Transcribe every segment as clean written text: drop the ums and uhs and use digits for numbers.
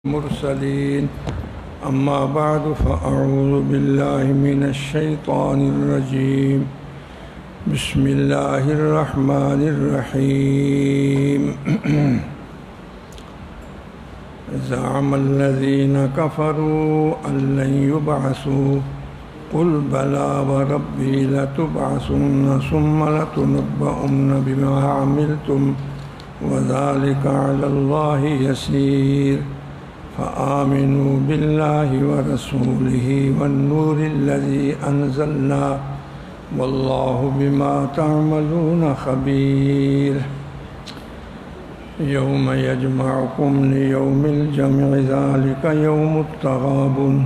المرسلين أما بعد فأعوذ بالله من الشيطان الرجيم بسم الله الرحمن الرحيم زعم الذين كفروا أن لن يبعثوا قل بلى وربي لتبعثن ثم لتنبؤن بما عملتم وذلك على الله يسير فآمنوا بالله ورسوله والنور الذي أنزلنا والله بما تعملون خبير يوم يجمعكم ليوم الجمع ذلك يوم التغابن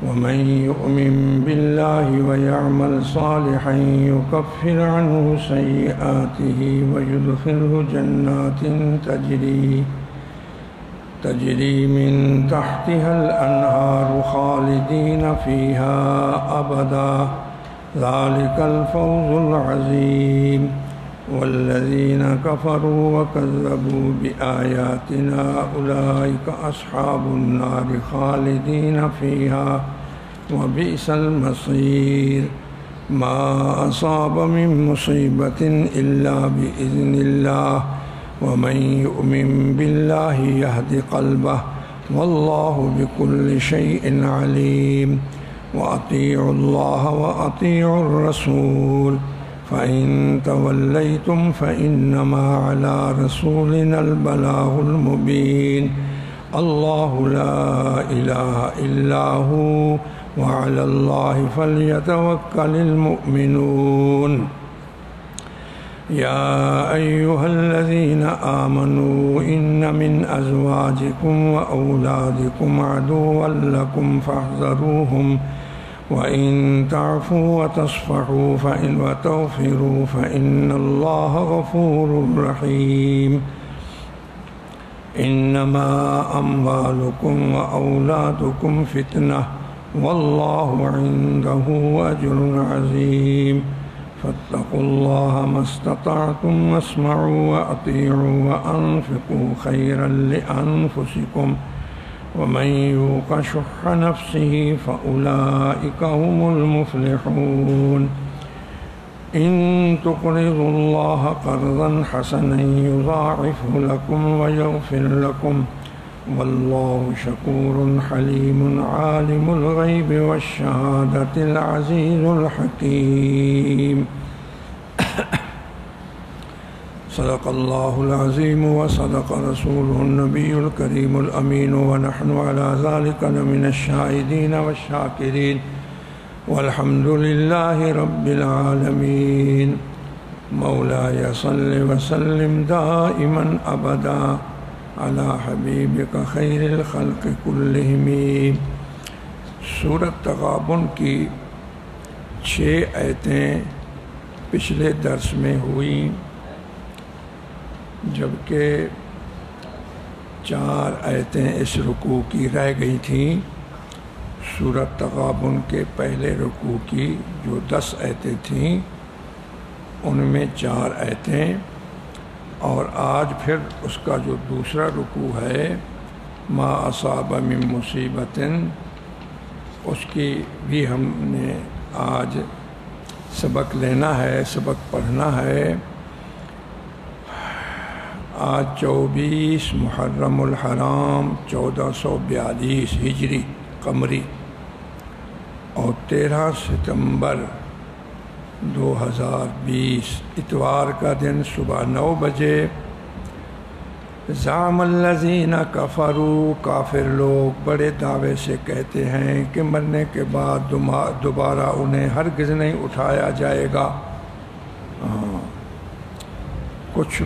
ومن يؤمن بالله ويعمل صالحا يكفر عنه سيئاته ويدخله جنات تجري من تحتها الأنهار خالدين فيها أبدا ذلك الفوز العظيم والذين كفروا وكذبوا بآياتنا أولئك أصحاب النار خالدين فيها وبئس المصير ما أصاب من مصيبة إلا بإذن الله ومن يؤمن بالله يهد قلبه والله بكل شيء عليم وأطيعوا الله وأطيعوا الرسول فإن توليتم فإنما على رسولنا البلاغ المبين الله لا إله إلا هو وعلى الله فليتوكل المؤمنون يا أيها الذين آمنوا إن من أزواجكم وأولادكم عدوا لكم فاحذروهم وإن تعفوا وتصفحوا وتغفروا فإن الله غفور رحيم إنما أموالكم وأولادكم فتنة والله عنده أجر عظيم فاتقوا الله ما استطعتم واسمعوا وأطيعوا وأنفقوا خيرا لأنفسكم ومن يوق شح نفسه فأولئك هم المفلحون إن تقرضوا الله قرضا حسنا يضاعفه لكم ويغفر لكم والله شكور حليم عالم الغيب والشهادة العزيز الحكيم صدق الله العظيم وصدق رسوله النبي الكريم الأمين ونحن على ذلك لمن الشاهدين والشاكرين والحمد لله رب العالمين مولاي صل وسلم دائما أبدا على حبیبک خیر الخلق کلہم سورۃ تغابن کی 6 آیتیں پچھلے درس میں ہوئیں جبکہ 4 آیتیں اس رکوع کی رہ گئی تھیں سورۃ تغابن کے پہلے رکوع کی جو 10 آیتیں تھیں ان میں 4 آیتیں اور آج پھر اس کا جو دوسرا رکوع ہے ما اصاب من مصیبت اس کی بھی ہم نے آج سبق لینا ہے سبق پڑھنا ہے آج 24 محرم الحرام 1442 ہجری قمری اور 13 ستمبر 2020 اتوار کا دن صبح 9 بجے زعم الذین کفروا کافر لوگ بڑے دعوے سے کہتے ہیں کہ مرنے کے بعد دوبارہ انہیں ہرگز نہیں اٹھایا جائے گا کچھ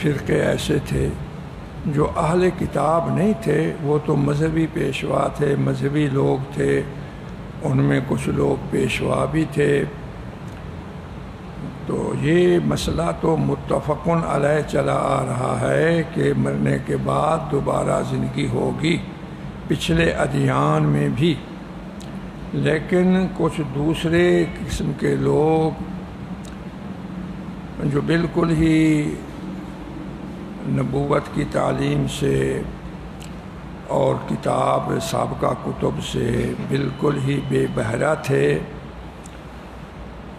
فرقے ایسے تھے جو اہل کتاب نہیں تھے وہ تو مذہبی پیشوا تھے مذہبی لوگ تھے ان میں کچھ لوگ پیشوا بھی تھے تو یہ مسئلہ تو متفق علیہ چلا آ رہا ہے کہ مرنے کے بعد دوبارہ زندگی ہوگی پچھلے ادیان میں بھی لیکن کچھ دوسرے قسم کے لوگ جو بالکل ہی نبوت کی تعلیم سے اور کتاب سابقہ کتب سے بالکل ہی بے بہرہ تھے،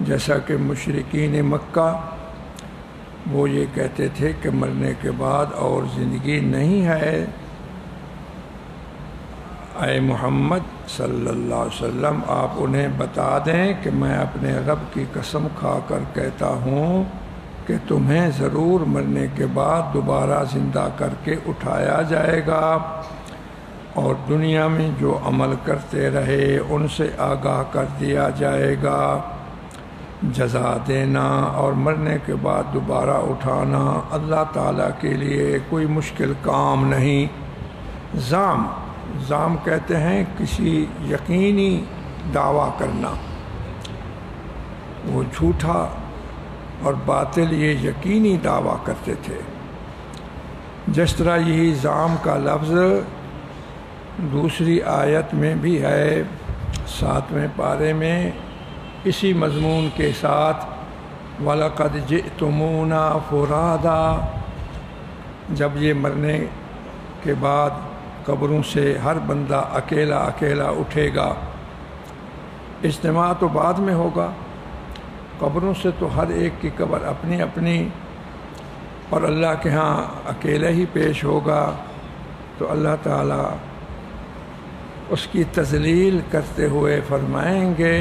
جیسا کہ مشرکین مکہ وہ یہ کہتے تھے کہ مرنے کے بعد اور زندگی نہیں ہے۔ اے محمد صلی اللہ علیہ وسلم آپ انہیں بتا دیں کہ میں اپنے رب کی قسم کھا کر کہتا ہوں کہ تمہیں ضرور مرنے کے بعد دوبارہ زندہ کر کے اٹھایا جائے گا، اور دنیا میں جو عمل کرتے رہے ان سے آگاہ کر دیا جائے گا۔ جزا دینا اور مرنے کے بعد دوبارہ اٹھانا اللہ تعالیٰ کے لیے کوئی مشکل کام نہیں۔ زعم کہتے ہیں کسی یقینی دعویٰ کرنا، وہ جھوٹا اور باطل یہ یقینی دعویٰ کرتے تھے۔ جس طرح یہی زعم کا لفظ دوسری آیت میں بھی ہے، 7ویں پارے میں اسی مضمون کے ساتھ وَلَقَدْ جِئْتُمُونَا فُرَادًا، جب یہ مرنے کے بعد قبروں سے ہر بندہ اکیلا اکیلا اٹھے گا۔ اجتماع تو بعد میں ہوگا، قبروں سے تو ہر ایک کی قبر اپنی اپنی، اور اللہ کے ہاں اکیلا ہی پیش ہوگا۔ تو اللہ تعالیٰ اس کی تذلیل کرتے ہوئے فرمائیں گے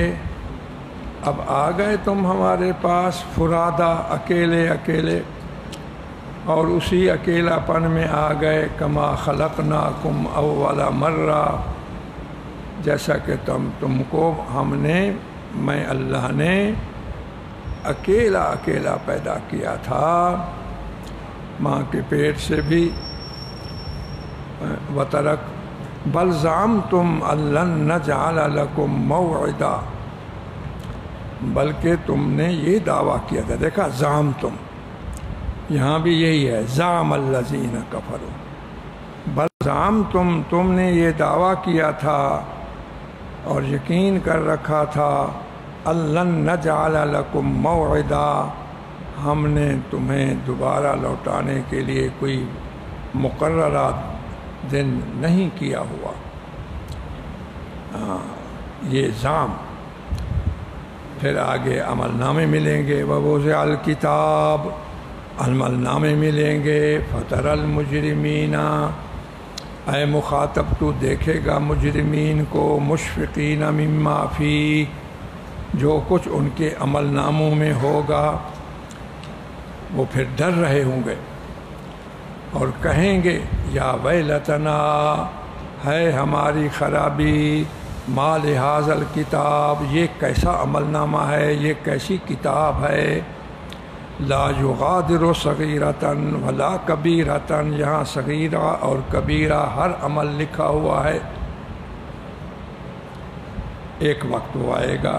اب آ گئے تم ہمارے پاس فرادا، اکیلے اکیلے، اور اسی اکیلا پن میں آ گئے کما خلقناکم اول مرہ، جیسا کہ تم کو میں اللہ نے اکیلا اکیلا پیدا کیا تھا، ماں کے پیٹ سے بھی۔ وَتَرَكْ بَلْ زَعَمْتُمْ أَن لَّن نَّجْعَلَ لَكُم مَّوْعِدًا، بلکہ تم نے یہ دعویٰ کیا تھا۔ دیکھا زعمتم، یہاں بھی یہی ہے، زعم الذین کفروا، بل زعمتم، تم نے یہ دعویٰ کیا تھا اور یقین کر رکھا تھا، ان لن نجعل لکم موعدا، ہم نے تمہیں دوبارہ لوٹانے کے لیے کوئی مقررہ دن نہیں کیا ہوا۔ یہ زعم۔ پھر آگے عمل نامے ملیں گے، ووضع الکتاب، عمل نامے ملیں گے، فتر المجرمین، اے مخاطب تو دیکھے گا مجرمین کو، مشفقین مما فی، جو کچھ ان کے عمل ناموں میں ہوگا وہ پھر ڈر رہے ہوں گے اور کہیں گے یا ویلتنا، ہے ہماری خرابی، ما لہذا الکتاب، یہ کیسا عمل نامہ ہے، یہ کیسی کتاب ہے، لا یغادر صغیرۃ ولا کبیرۃ، یہاں صغیرہ اور کبیرہ ہر عمل لکھا ہوا ہے۔ ایک وقت وہ آئے گا،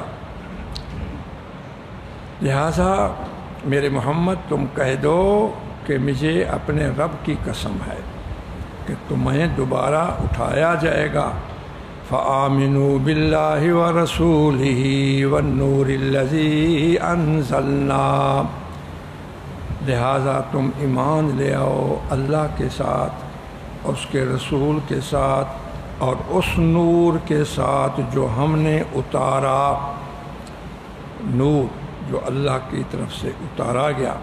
لہذا میرے محمد تم کہہ دو کہ مجھے اپنے رب کی قسم ہے کہ تمہیں دوبارہ اٹھایا جائے گا۔ فآمنوا باللہ ورسولہ والنور الذی انزلنا، لہذا تم ایمان لے آؤ اللہ کے ساتھ، اس کے رسول کے ساتھ، اور اس نور کے ساتھ جو ہم نے اتارا، نور جو اللہ کی طرف سے اتارا گیا۔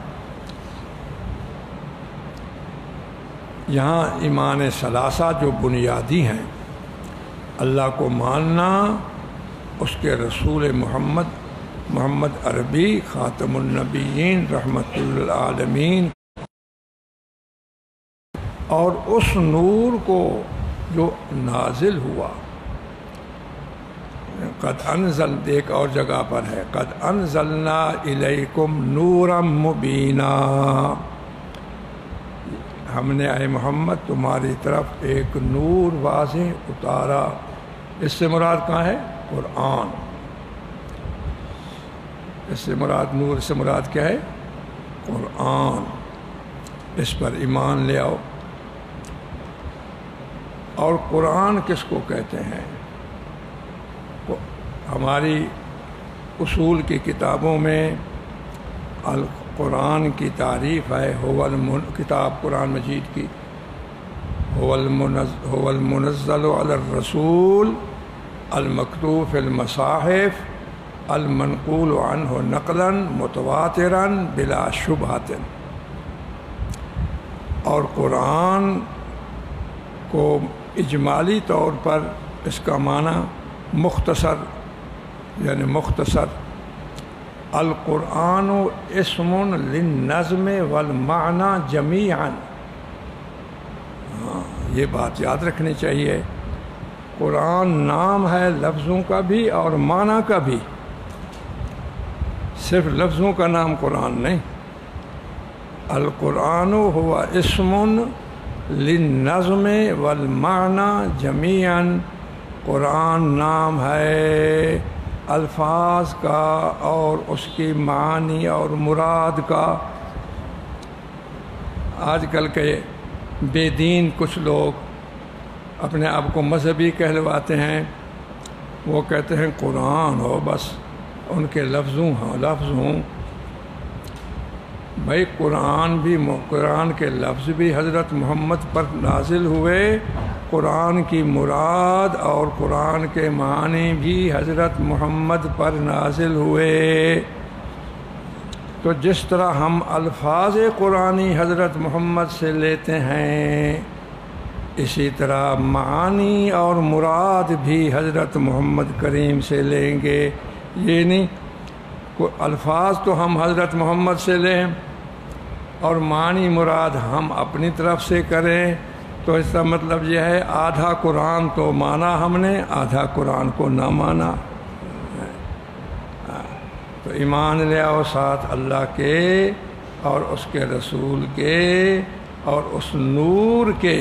یہاں ایمان ثلاثہ جو بنیادی ہیں، اللہ کو ماننا، اس کے رسول محمد عربی خاتم النبیین رحمت للعالمین، اور اس نور کو جو نازل ہوا، قد انزل، ایک اور جگہ پر ہے، قد انزلنا الیکم نورا مبینا، ہم نے اے محمد تمہاری طرف ایک نور واضح اتارا۔ اس سے مراد کہاں ہے؟ قرآن۔ اس سے مراد نور سے مراد کیا ہے؟ قرآن۔ اس پر ایمان لے آؤ۔ اور قرآن کس کو کہتے ہیں؟ ہماری اصول کی کتابوں میں القرآن کی تعریف ہے، کتاب قرآن مجید کی، هو المنزل على الرسول المكتوب في المصاحف المنقول عنه نقلا متواترا بلا شبہۃ. اور قرآن کو اجمالی طور پر اس کا معنی مختصر یعنی مختصر. القرآن اسم للنظم والمعنی جمیعا. یہ بات یاد رکھنی چاہیے. قرآن نام ہے لفظوں کا بھی اور معنی کا بھی، صرف لفظوں کا نام قرآن نہیں. القرآن ہوا اسم للنظم والمعنی جمیعا. قرآن نام ہے الفاظ کا اور اس کی معانی اور مراد کا. آج کل کے بے دین کچھ لوگ اپنے آپ کو مذہبی کہلواتے ہیں. وہ کہتے ہیں قرآن ہو بس ان کے لفظ ہوں. بھائی قرآن کے لفظ بھی حضرت محمد پر نازل ہوئے. قرآن کی مراد اور قرآن کے معنی بھی حضرت محمد پر نازل ہوئے. تو جس طرح ہم الفاظ قرآنی حضرت محمد سے لیتے ہیں، اسی طرح معانی اور مراد بھی حضرت محمد کریم سے لیں گے. یہ نہیں الفاظ تو ہم حضرت محمد سے لیں اور معنی مراد ہم اپنی طرف سے کریں، تو اس کا مطلب یہ ہے آدھا قرآن تو مانا ہم نے، آدھا قرآن کو نہ مانا. تو ایمان لے آؤ ساتھ اللہ کے اور اس کے رسول کے اور اس نور کے.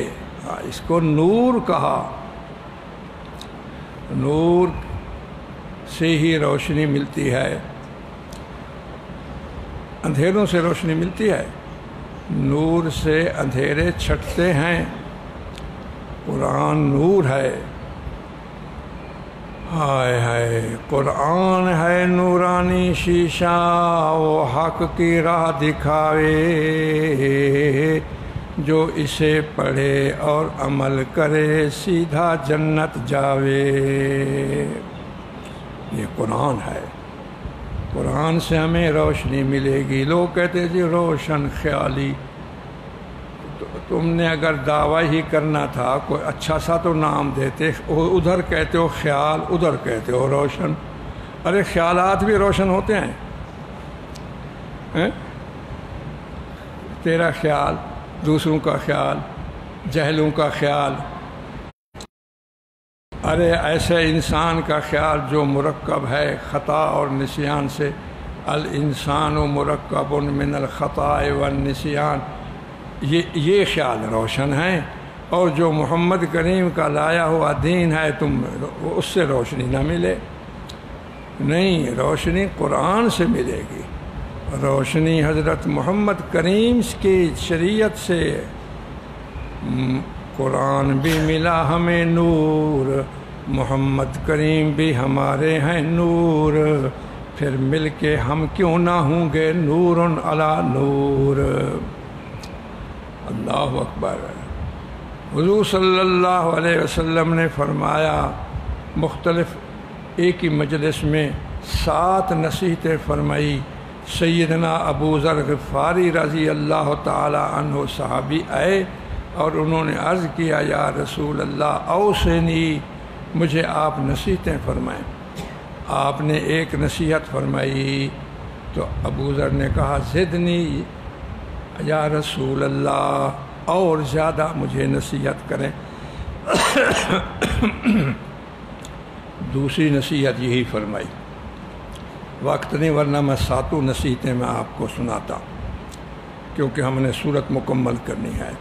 اس کو نور کہا. نور سے ہی روشنی ملتی ہے، اندھیروں سے روشنی ملتی ہے. نور سے اندھیرے چھٹتے ہیں. قرآن نور ہے. ہائے ہائے قرآن ہے نورانی شیشہ، وہ حق کی راہ دکھاوے، جو اسے پڑھے اور عمل کرے سیدھا جنت جاوے. یہ قرآن ہے. قرآن سے ہمیں روشنی ملے گی. لوگ کہتے ہیں جی روشن خیالی. تم نے اگر دعویٰ ہی کرنا تھا کوئی اچھا سا تو نام دیتے. ادھر کہتے ہو خیال، ادھر کہتے ہو روشن. ارے خیالات بھی روشن ہوتے ہیں. تیرا خیال، دوسروں کا خیال، جہلوں کا خیال. ارے ایسے انسان کا خیال جو مرکب ہے خطا اور نسیان سے. الانسان مرکب من الخطاء والنسیان. یہ خیال روشن ہیں. اور جو محمد کریم کا لایا ہوا دین ہے تم اس سے روشنی نہ ملے. نہیں، روشنی قرآن سے ملے گی. روشنی حضرت محمد کریم کی شریعت سے. قرآن بھی ملا ہمیں نور، محمد کریم بھی ہمارے ہیں نور. پھر مل کے ہم کیوں نہ ہوں گے نور علی نور. اللہ اکبر. حضور صلی اللہ علیہ وسلم نے فرمایا، مختلف ایک ہی مجلس میں 7 نصیحتیں فرمائی. سیدنا ابو ذر غفاری رضی اللہ تعالی عنہ صحابی آئے اور انہوں نے عرض کیا، یا رسول اللہ اوصنی، مجھے آپ نصیحتیں فرمائیں. آپ نے ایک نصیحت فرمائی تو ابو ذر نے کہا زدنی یا رسول اللہ، اور زیادہ مجھے نصیحت کریں. دوسری نصیحت یہی فرمائی. وقت نہیں ورنہ میں 7 نصیحتیں میں آپ کو سناتا کیونکہ ہم نے صورت مکمل کرنی ہے.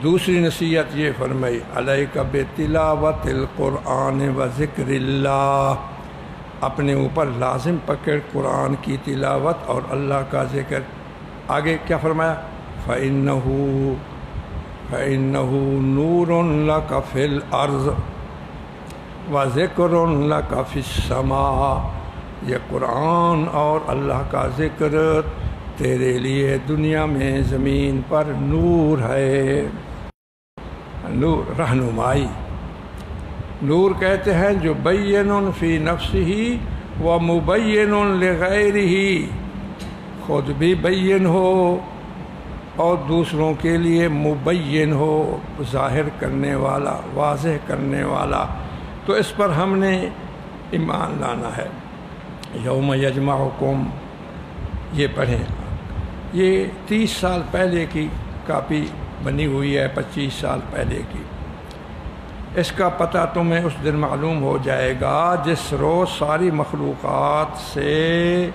دوسری نصیحت یہ فرمائی، علیک بتلاوت القرآن و ذکر اللہ. اپنے اوپر لازم پکڑ قرآن کی تلاوت اور اللہ کا ذکر. آگے کیا فرمایا؟ فَإِنَّهُ نُورٌ لَكَ فِي الْأَرْضِ وَذِكْرٌ لَكَ فِي السَّمَاءِ. یہ قرآن اور اللہ کا ذکر تیرے لیے دنیا میں زمین پر نور ہے. نور رہنمائی. نور کہتے ہیں جو بین فی نفسہ و مبین لغیرہ، خود بھی بین ہو اور دوسروں کے لیے مبین ہو، ظاہر کرنے والا، واضح کرنے والا. تو اس پر ہم نے ایمان لانا ہے. یوم یجمعکم، یہ پڑھیں، یہ 30 سال پہلے کی کاپی بنی ہوئی ہے، 25 سال پہلے کی. اس کا پتہ تمہیں اس دن معلوم ہو جائے گا جس روز ساری مخلوقات سے،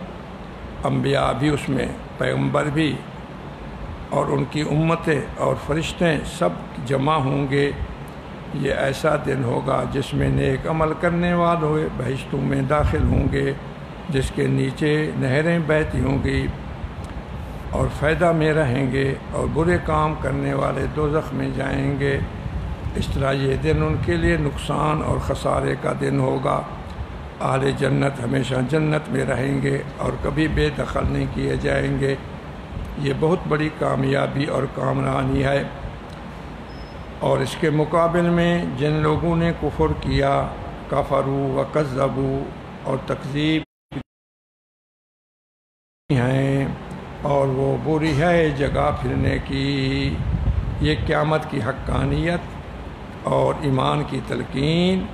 انبیاء بھی اس میں، پیغمبر بھی اور ان کی امتیں اور فرشتے سب جمع ہوں گے. یہ ایسا دن ہوگا جس میں نیک عمل کرنے والے بہشتوں میں داخل ہوں گے، جس کے نیچے نہریں بہتی ہوں گی اور فائدہ میں رہیں گے، اور برے کام کرنے والے دوزخ میں جائیں گے. اس طرح یہ دن ان کے لیے نقصان اور خسارے کا دن ہوگا. اہل جنت ہمیشہ جنت میں رہیں گے اور کبھی بے دخل نہیں کیے جائیں گے. یہ بہت بڑی کامیابی اور کامرانی ہے. اور اس کے مقابل میں جن لوگوں نے کفر کیا، کفروا وکذبوا، اور تکذیب ہیں، اور وہ بری ہے جگہ پھرنے کی. یہ قیامت کی حقانیت اور ایمان کی تلقین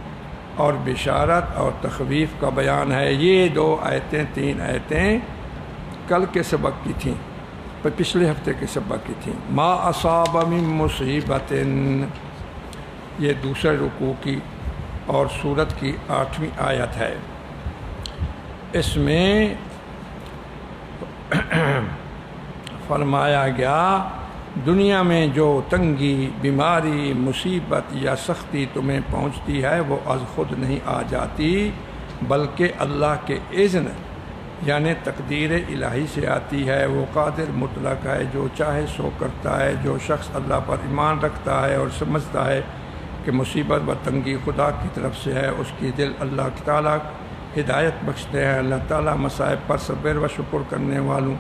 اور بشارت اور تخویف کا بیان ہے. یہ 2 آیتیں 3 آیتیں کل کے سبق کی تھیں، پچھلے ہفتے کے سبق کی تھیں. ما اصاب من مصیبت، یہ دوسرے رکوع کی اور سورت کی 8ویں آیت ہے. اس میں فرمایا گیا دنیا میں جو تنگی، بیماری، مصیبت یا سختی تمہیں پہنچتی ہے وہ از خود نہیں آ جاتی، بلکہ اللہ کے اذن یعنی تقدیر الہی سے آتی ہے. وہ قادر مطلق ہے، جو چاہے سو کرتا ہے. جو شخص اللہ پر ایمان رکھتا ہے اور سمجھتا ہے کہ مصیبت و تنگی خدا کی طرف سے ہے، اس کی دل اللہ تعالیٰ ہدایت بخشتے ہیں. اللہ تعالیٰ مصائب پر صبر و شکر کرنے والوں،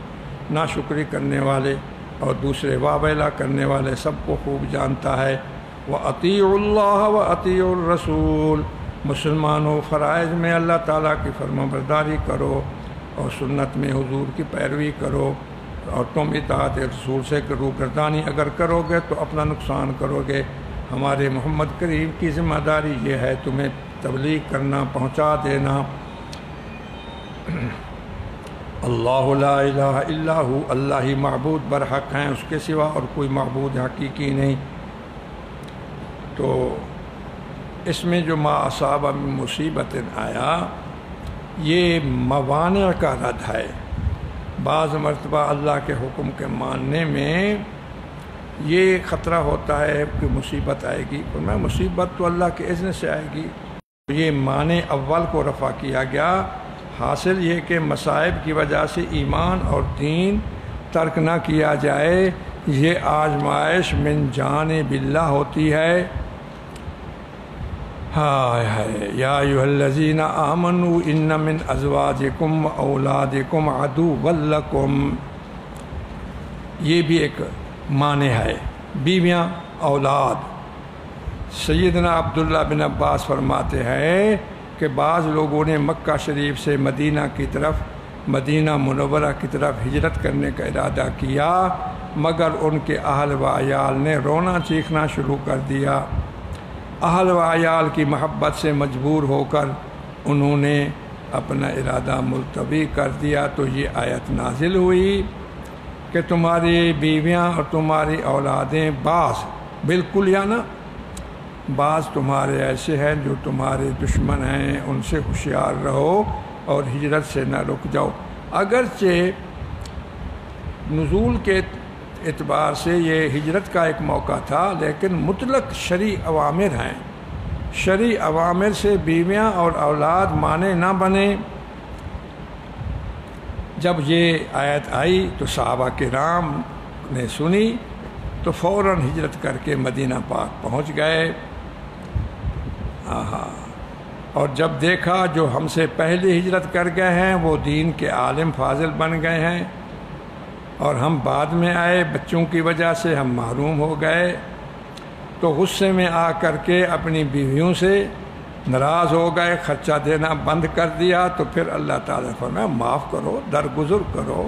ناشکری کرنے والے اور دوسرے واویلا کرنے والے سب کو خوب جانتا ہے. وَأَطِيعُوا اللَّهَ وَأَطِيعُوا الرَّسُولَ، مسلمانوں فرائض میں اللہ تعالیٰ کی فرمانبرداری کرو اور سنت میں حضور کی پیروی کرو، اور تم اطاعت رسول سے روگردانی اگر کرو گے تو اپنا نقصان کرو گے. ہمارے محمد کریم کی ذمہ داری یہ ہے تمہیں تبلیغ کرنا، پہنچا دینا. اللہ لا الہ الا ہو، اللہ ہی معبود برحق ہیں، اس کے سوا اور کوئی معبود حقیقی نہیں. تو اس میں جو ما اصاب من مصیبت آیا، یہ موانع کا رد ہے. بعض مرتبہ اللہ کے حکم کے ماننے میں یہ خطرہ ہوتا ہے کہ مصیبت آئے گی، اور میں مصیبت تو اللہ کے اذن سے آئے گی. یہ معنی اول کو رفع کیا گیا. حاصل یہ کہ مصائب کی وجہ سے ایمان اور دین ترک نہ کیا جائے، یہ آزمائش من جانب اللہ ہوتی ہے. ہائے ہائے، یا ایھا الذین آمنوا ان من ازواجکم و اولادکم عدوا لکم، یہ بھی ایک معنی ہے، بیویاں، اولاد. سیدنا عبداللہ بن عباس فرماتے ہیں کہ بعض لوگوں نے مکہ شریف سے مدینہ کی طرف، مدینہ منورہ کی طرف ہجرت کرنے کا ارادہ کیا، مگر ان کے اہل و عیال نے رونا چیخنا شروع کر دیا. اہل و عیال کی محبت سے مجبور ہو کر انہوں نے اپنا ارادہ ملتوی کر دیا. تو یہ آیت نازل ہوئی کہ تمہاری بیویاں اور تمہاری اولادیں بعض، بالکل یا نہ، بعض تمہارے ایسے ہیں جو تمہارے دشمن ہیں، ان سے ہوشیار رہو اور ہجرت سے نہ رک جاؤ. اگرچہ نزول کے اعتبار سے یہ ہجرت کا ایک موقع تھا، لیکن مطلق شرعی اوامر ہیں. شرعی اوامر سے بیویاں اور اولاد مانے نہ بنے. جب یہ آیت آئی تو صحابہ کرام نے سنی تو فوراً ہجرت کر کے مدینہ پاک پہنچ گئے. اور جب دیکھا جو ہم سے پہلے ہجرت کر گئے ہیں وہ دین کے عالم فاضل بن گئے ہیں، اور ہم بعد میں آئے، بچوں کی وجہ سے ہم محروم ہو گئے، تو غصے میں آ کر کے اپنی بیویوں سے ناراض ہو گئے، خرچہ دینا بند کر دیا، تو پھر اللہ تعالیٰ نے فرمایا معاف کرو، درگزر کرو۔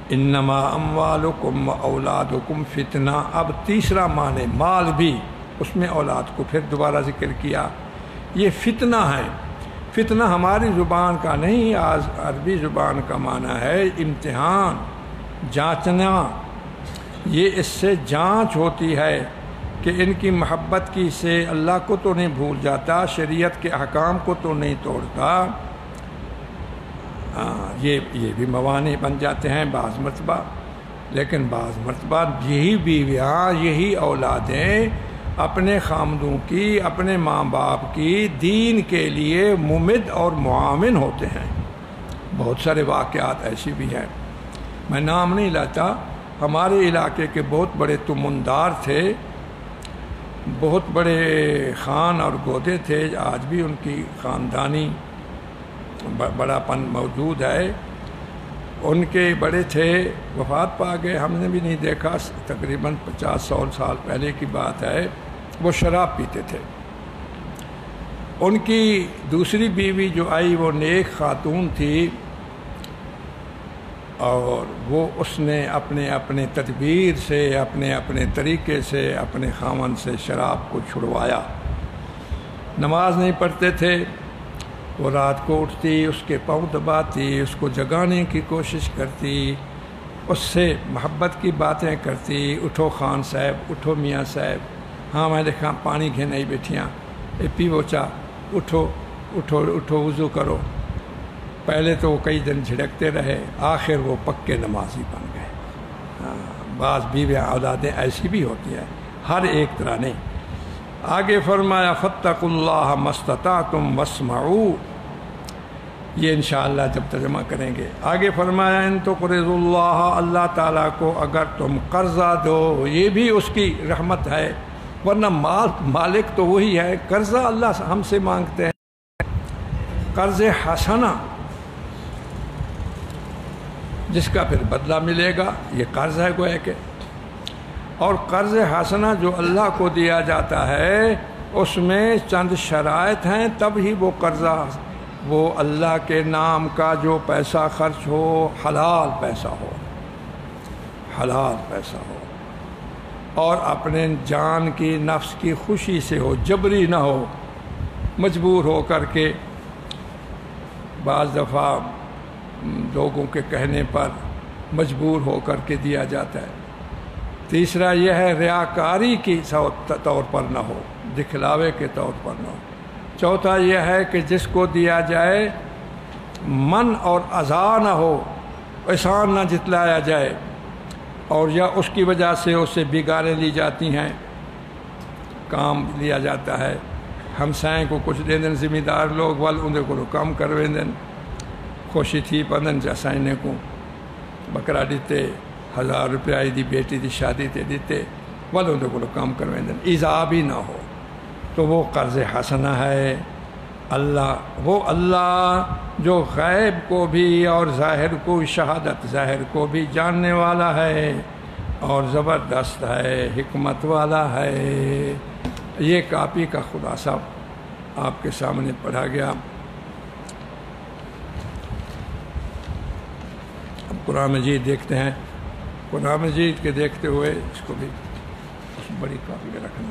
انما اموالکم و اولادکم فتنہ، اب تیسرا معنی مال بھی، اس میں اولاد کو پھر دوبارہ ذکر کیا، یہ فتنہ ہے۔ فتنہ ہماری زبان کا نہیں، آج عربی زبان کا معنی ہے امتحان، جانچنا۔ یہ اس سے جانچ ہوتی ہے کہ ان کی محبت کی سے اللہ کو تو نہیں بھول جاتا، شریعت کے احکام کو تو نہیں توڑتا۔ یہ بھی موانع بن جاتے ہیں بعض مرتبہ، لیکن بعض مرتبہ یہی بیویاں، یہی اولادیں اپنے خامدوں کی، اپنے ماں باپ کی دین کے لیے ممد اور معاون ہوتے ہیں۔ بہت سارے واقعات ایسی بھی ہیں، میں نام نہیں لاتا۔ ہمارے علاقے کے بہت بڑے تمندار تھے، بہت بڑے خان اور گودے تھے، آج بھی ان کی خاندانی بڑا پن موجود ہے۔ ان کے بڑے تھے، وفات پا گئے، ہم نے بھی نہیں دیکھا، تقریباً 50-100 سال پہلے کی بات ہے۔ وہ شراب پیتے تھے۔ ان کی دوسری بیوی جو آئی وہ نیک خاتون تھی، اور وہ اس نے اپنے تدبیر سے، اپنے طریقے سے اپنے خاوند سے شراب کو چھڑوایا۔ نماز نہیں پڑھتے تھے، وہ رات کو اٹھتی، اس کے پاؤں دباتی، اس کو جگانے کی کوشش کرتی، اس سے محبت کی باتیں کرتی۔ اٹھو خان صاحب، اٹھو میاں صاحب، ہاں میں دیکھا پانی گھن نہیں بیٹھیاں، اے پیو چا، اٹھو اٹھو اٹھو وضو کرو۔ پہلے تو وہ کئی دن جھڑکتے رہے، آخر وہ پکے نمازی بن گئے۔ بعض بیویاں اولادیں ایسی بھی ہوتی ہیں، ہر ایک طرح نہیں۔ آگے فرمایا فاتقوا اللہ ما استطعتم واسمعوا، یہ انشاءاللہ جب ترجمہ کریں گے۔ آگے فرمایا ان تقرضوا اللہ، اللہ تعالیٰ کو اگر تم قرضہ دو، یہ بھی اس کی رحمت ہے، ورنہ مالک تو وہی ہے۔ قرضہ اللہ ہم سے مانگتے ہیں، قرض حسنہ جس کا پھر بدلہ ملے گا، یہ قرض ہے گویا کہ۔ اور قرض حسنہ جو اللہ کو دیا جاتا ہے اس میں چند شرائط ہیں، تب ہی وہ قرضہ، وہ اللہ کے نام کا جو پیسہ خرچ ہو، حلال پیسہ ہو، حلال پیسہ ہو، اور اپنے جان کی نفس کی خوشی سے ہو، جبری نہ ہو، مجبور ہو کر کے۔ بعض دفعہ لوگوں کے کہنے پر مجبور ہو کر کے دیا جاتا ہے۔ تیسرا یہ ہے ریاکاری کی طور پر نہ ہو، دکھلاوے کے طور پر نہ ہو۔ چوتھا یہ ہے کہ جس کو دیا جائے من اور اذا نہ ہو، احسان نہ جتلایا جائے، اور یا اس کی وجہ سے اس سے بگاڑیں لی جاتی ہیں، کام لیا جاتا ہے۔ ہمسائیں کو کچھ دے دیں ذمہ دار لوگ، ول اندر کو کام کرویں دیں، خوشی تھی پندن جسائنے کو بکرا دیتے، 1000 روپیہ دی بیٹی دی شادی تے دیتے، ول اندر کو کام کرویں دیں، ایذا بھی نہ ہو، تو وہ قرض حسنہ ہے۔ وہ اللہ جو غیب کو بھی اور ظاہر کو، شہادت ظاہر کو بھی جاننے والا ہے، اور زبردست ہے، حکمت والا ہے۔ یہ کاپی کا خلاصہ آپ کے سامنے پڑھا گیا۔ اب قرآن مجید دیکھتے ہیں۔ قرآن مجید کے دیکھتے ہوئے اس کو بھی اس بڑی کاپی میں رکھنا۔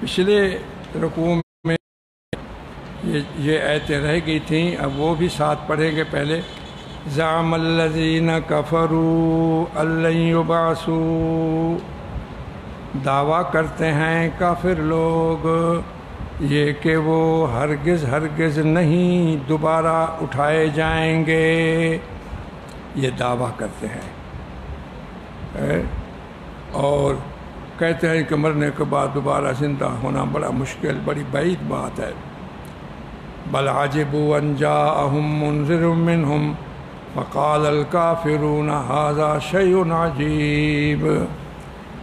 پچھلے رکوع میں یہ آیتیں رہ گئی تھیں، اب وہ بھی ساتھ پڑھیں گے۔ پہلے زعم الذین کفروا ان لن یبعثوا، دعویٰ کرتے ہیں کافر لوگ یہ کہ وہ ہرگز نہیں دوبارہ اٹھائے جائیں گے، یہ دعویٰ کرتے ہیں، اور کہتے ہیں کہ مرنے کے بعد دوبارہ زندہ ہونا بڑا مشکل، بڑی بعید بات ہے۔ بل عجبوا ان جاءهم منذر منهم فقال الکافرون ھذا شیء عجیب،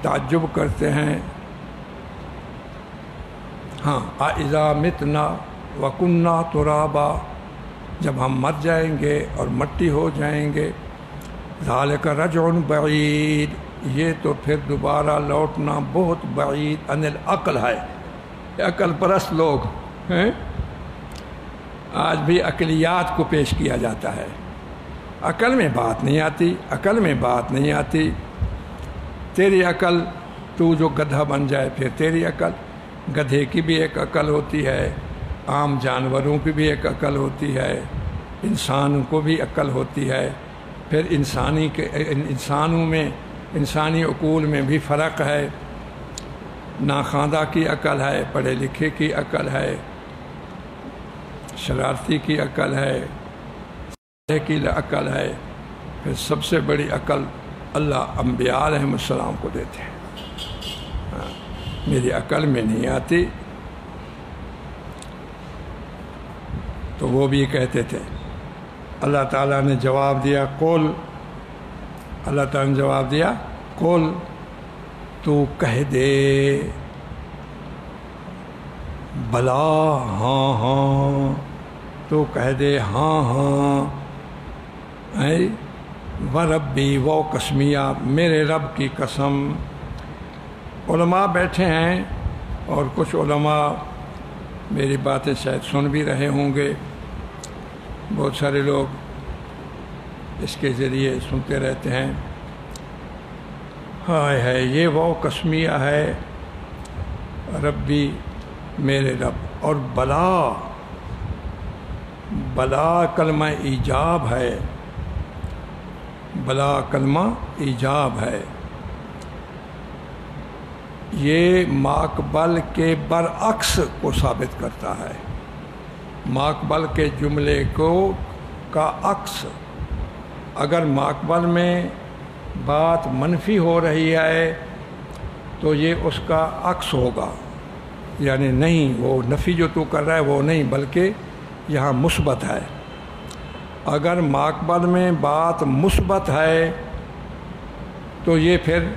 تعجب کرتے ہیں ہاں اذا متنا وکننا ترابا، جب ہم مر جائیں گے اور مٹی ہو جائیں گے، ذالک رجع بعید، یہ تو پھر دوبارہ لوٹنا بہت بعید عن العقل ہے۔ عقل پرست لوگ ہیں، آج بھی عقلیات کو پیش کیا جاتا ہے، عقل میں بات نہیں آتی، عقل میں بات نہیں آتی۔ تیری عقل، تو جو گدھا بن جائے پھر تیری عقل، گدھے کی بھی ایک عقل ہوتی ہے، عام جانوروں کی بھی ایک عقل ہوتی ہے، انسان کو بھی عقل ہوتی ہے، پھر انسانوں میں، انسانی عقول میں بھی فرق ہے، ناخواندہ کی عقل ہے، پڑھے لکھے کی عقل ہے، شرارتی کی عقل ہے، کی عقل ہے، پھر سب سے بڑی عقل اللہ انبیاء علیہ السلام کو دیتے ہیں۔ میری عقل میں نہیں آتی، تو وہ بھی کہتے تھے۔ اللہ تعالیٰ نے جواب دیا قول، اللہ تعالیٰ نے جواب دیا قول، تو کہہ دے بلا ہاں ہاں، تو کہہ دے ہاں ہاں، وربی وہ قسمیہ، میرے رب کی قسم۔ علماء بیٹھے ہیں اور کچھ علماء میری باتیں شاید سن بھی رہے ہوں گے، بہت سارے لوگ اس کے ذریعے سنتے رہتے ہیں۔ ہائے ہے یہ وہ قسمیہ ہے، ربی میرے رب، اور بلا، بلا کلمہ ایجاب ہے، بلا کلمہ ایجاب ہے، یہ ماقبل کے برعکس کو ثابت کرتا ہے، ماقبل کے جملے کا عکس۔ اگر ماقبل میں بات منفی ہو رہی ہے تو یہ اس کا عکس ہوگا، یعنی نہیں، وہ نفی جو تو کر رہا ہے وہ نہیں، بلکہ یہاں مثبت ہے۔ اگر ماقبل میں بات مثبت ہے تو یہ پھر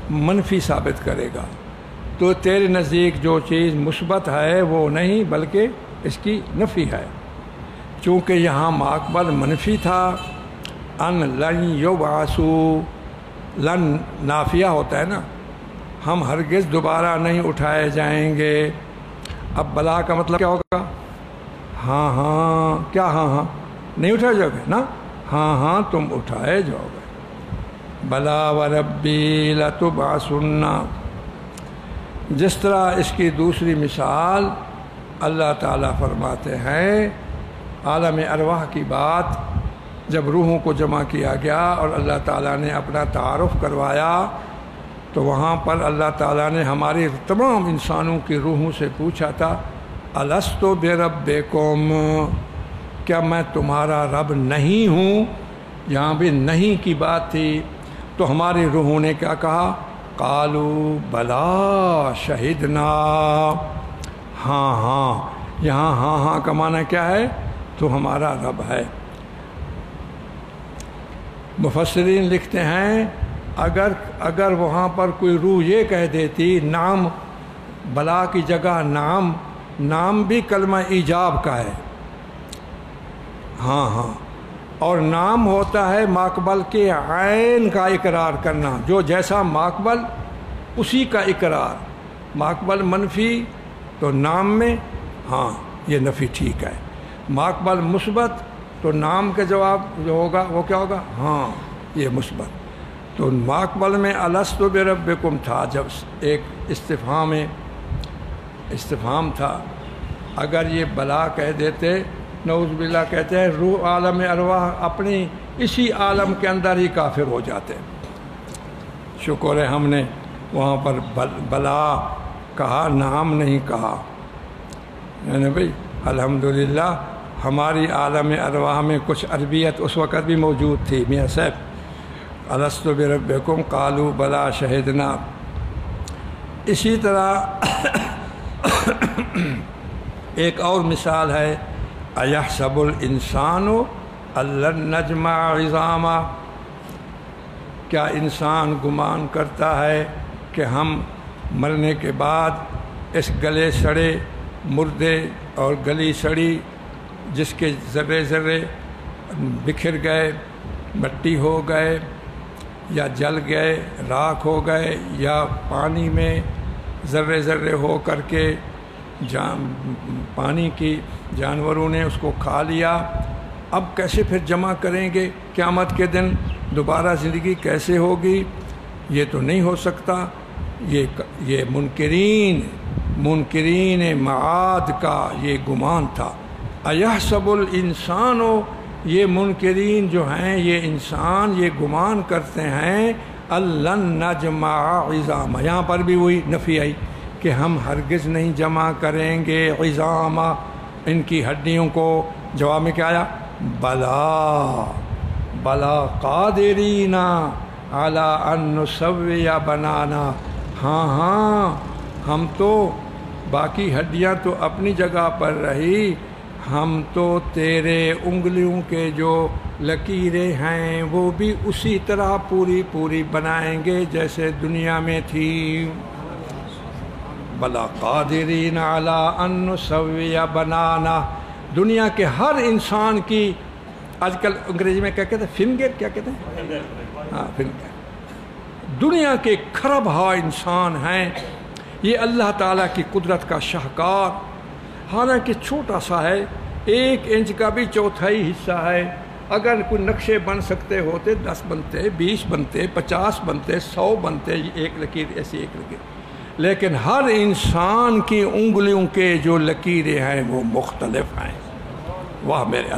منفی ثابت کرے گا، تو تیرے نزدیک جو چیز مثبت ہے وہ نہیں بلکہ اس کی نفی ہے۔ چونکہ یہاں ماقبل منفی تھا، ان لن یبعثوا، لن نافیہ ہوتا ہے نا، ہم ہرگز دوبارہ نہیں اٹھائے جائیں گے۔ اب بلا کا مطلب کیا ہوگا؟ ہاں ہاں، کیا ہاں ہاں؟ نہیں اٹھائے جاؤ گے نا، ہاں ہاں تم اٹھائے جاؤ گے۔ بلا وربی لتبعثن، جس طرح اس کی دوسری مثال اللہ تعالیٰ فرماتے ہیں، عالم ارواح کی بات جب روحوں کو جمع کیا گیا اور اللہ تعالیٰ نے اپنا تعارف کروایا تو وہاں پر اللہ تعالیٰ نے ہماری تمام انسانوں کی روحوں سے پوچھا تھا، الست بربکم، کیا میں تمہارا رب نہیں ہوں؟ یہاں بھی نہیں کی بات تھی، تو ہماری روحوں نے کیا کہا؟ قالوا بلا شہدنا، ہاں ہاں، یہاں ہاں ہاں کا معنی کیا ہے؟ تو ہمارا رب ہے۔ مفسرین لکھتے ہیں اگر وہاں پر کوئی روح یہ کہہ دیتی نام، بلا کی جگہ نام، نام بھی کلمہ ایجاب کا ہے، ہاں ہاں، اور نام ہوتا ہے ماقبل کے عین کا اقرار کرنا، جو جیسا ماقبل اسی کا اقرار۔ ماقبل منفی تو نام میں ہاں یہ نفی ٹھیک ہے، ماقبل مثبت تو نام کے جواب جو ہوگا وہ کیا ہوگا؟ ہاں یہ مثبت۔ تو ماقبل میں الست بربکم تھا، جب ایک استفہام تھا، اگر یہ بلا کہہ دیتے، نعوذ باللہ کہتے ہیں روح عالم ارواح اپنی اسی عالم کے اندر ہی کافر ہو جاتے۔ شکر ہے ہم نے وہاں پر بلا کہا، نام نہیں کہا، یعنی بھائی الحمدللہ ہماری عالم ارواح میں کچھ عربیت اس وقت بھی موجود تھی۔ میاں صاحب الست بربکم قالوا بلا شہدنا۔ اسی طرح ایک اور مثال ہے، ایحسب الانسان ان لن نجمع عظاما، کیا انسان گمان کرتا ہے کہ ہم مرنے کے بعد اس گلے سڑے مردے اور گلی سڑی جس کے ذرے ذرے بکھر گئے، مٹی ہو گئے یا جل گئے، راکھ ہو گئے، یا پانی میں ذرے ذرے ہو کر کے پانی کی جانوروں نے اس کو کھا لیا، اب کیسے پھر جمع کریں گے؟ قیامت کے دن دوبارہ زندگی کیسے ہوگی؟ یہ تو نہیں ہو سکتا۔ یہ منکرین معاد کا یہ گمان تھا۔ ایحسب الانسان، یہ منکرین جو ہیں، یہ انسان یہ گمان کرتے ہیں اللن نجمع عظام، یہاں پر بھی وہی نفی آئی کہ ہم ہرگز نہیں جمع کریں گے عظام، ان کی ہڈیوں کو۔ جواب میں کیا آیا؟ بلا قادرین علی ان نسوی بنانا، ہاں ہم تو باقی ہڈیاں تو اپنی جگہ پر رہی، ہم تو تیرے انگلیوں کے جو لکیریں ہیں وہ بھی اسی طرح پوری بنائیں گے جیسے دنیا میں تھی۔ بلا قادرین علی ان نسوی بنانا، دنیا کے ہر انسان کی، آج کل انگریزی میں کیا کہتے ہیں، فنگر، کیا کہتے ہیں؟ ہاں، فنگر۔ دنیا کے کھرب ہا انسان ہیں، یہ اللہ تعالیٰ کی قدرت کا شاہکار، حالانکہ چھوٹا سا ہے، 1 انچ کا بھی چوتھائی حصہ ہے۔ اگر کوئی نقشے بن سکتے ہوتے 10 بنتے، 20 بنتے، 50 بنتے، 100 بنتے، ایک لکیر ایسی ایک لکیر، لیکن ہر انسان کی انگلیوں کے جو لکیریں ہیں وہ مختلف ہیں۔ واہ میرے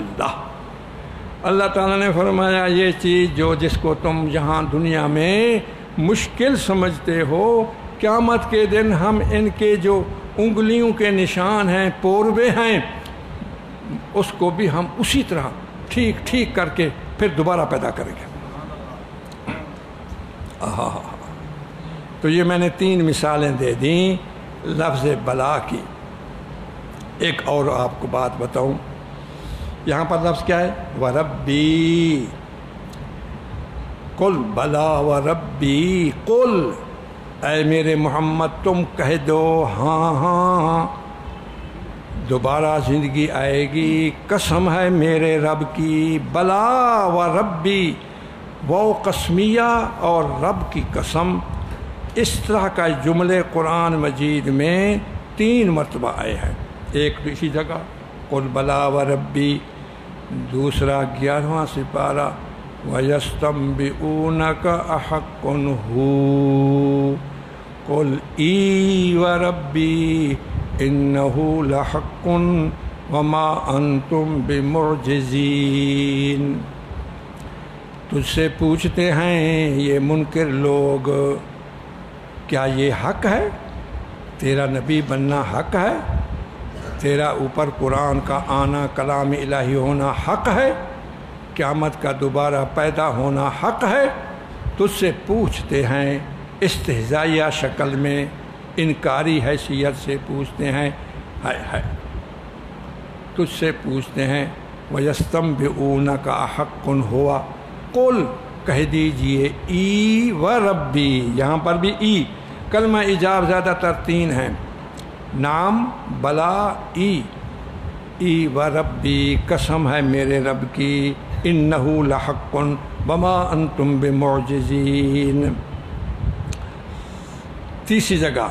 اللہ تعالیٰ نے فرمایا یہ چیز جس کو تم یہاں دنیا میں مشکل سمجھتے ہو، قیامت کے دن ہم ان کے جو انگلیوں کے نشان ہیں، پوروے ہیں، اس کو بھی ہم اسی طرح ٹھیک کر کے پھر دوبارہ پیدا کریں گے۔ تو یہ میں نے 3 مثالیں دے دیں لفظ بلا کی۔ ایک اور آپ کو بات بتاؤں، یہاں پر لفظ کیا ہے؟ وَرَبِّي، قُلْ بَلَا وَرَبِّي، قُلْ، اے میرے محمد تم کہہ دو ہاں دوبارہ زندگی آئے گی، قسم ہے میرے رب کی۔ بلا وَرَبِّي، وہ قسمیہ اور رب کی قسم، اس طرح کا جملے قرآن مجید میں 3 مرتبہ آئے ہیں۔ ایک تو اسی جگہ قُلْ بَلَا وَرَبِّي، دوسرا 11واں سپارہ وَيَسْتَنبِئُونَكَ أَحَقٌّ هُوَ قُلْ إِي وَرَبِّي إِنَّهُ لَحَقٌّ وَمَا أَنْتُمْ بِمُعْجِزِينَ۔ تجھ سے پوچھتے ہیں یہ منکر لوگ، کیا یہ حق ہے؟ تیرا نبی بننا حق ہے؟ تیرا اوپر قرآن کا آنا، کلام الہی ہونا حق ہے؟ قیامت کا دوبارہ پیدا ہونا حق ہے؟ تجھ سے پوچھتے ہیں، استہزائیہ شکل میں، انکاری حیثیت سے پوچھتے ہیں، ہے تجھ سے پوچھتے ہیں۔ وَيَسْتَنبِئُونَكَ أَحَقٌّ هُوَ قُلْ، کہہ دیجئے ای و ربی، یہاں پر بھی ای، کلمہ ایجاب زیادہ تر 3 ہیں، نام، بلا، ای و ربی، قسم ہے میرے رب کی، انہو لحق وما انتم بمعجزین۔ تیسری جگہ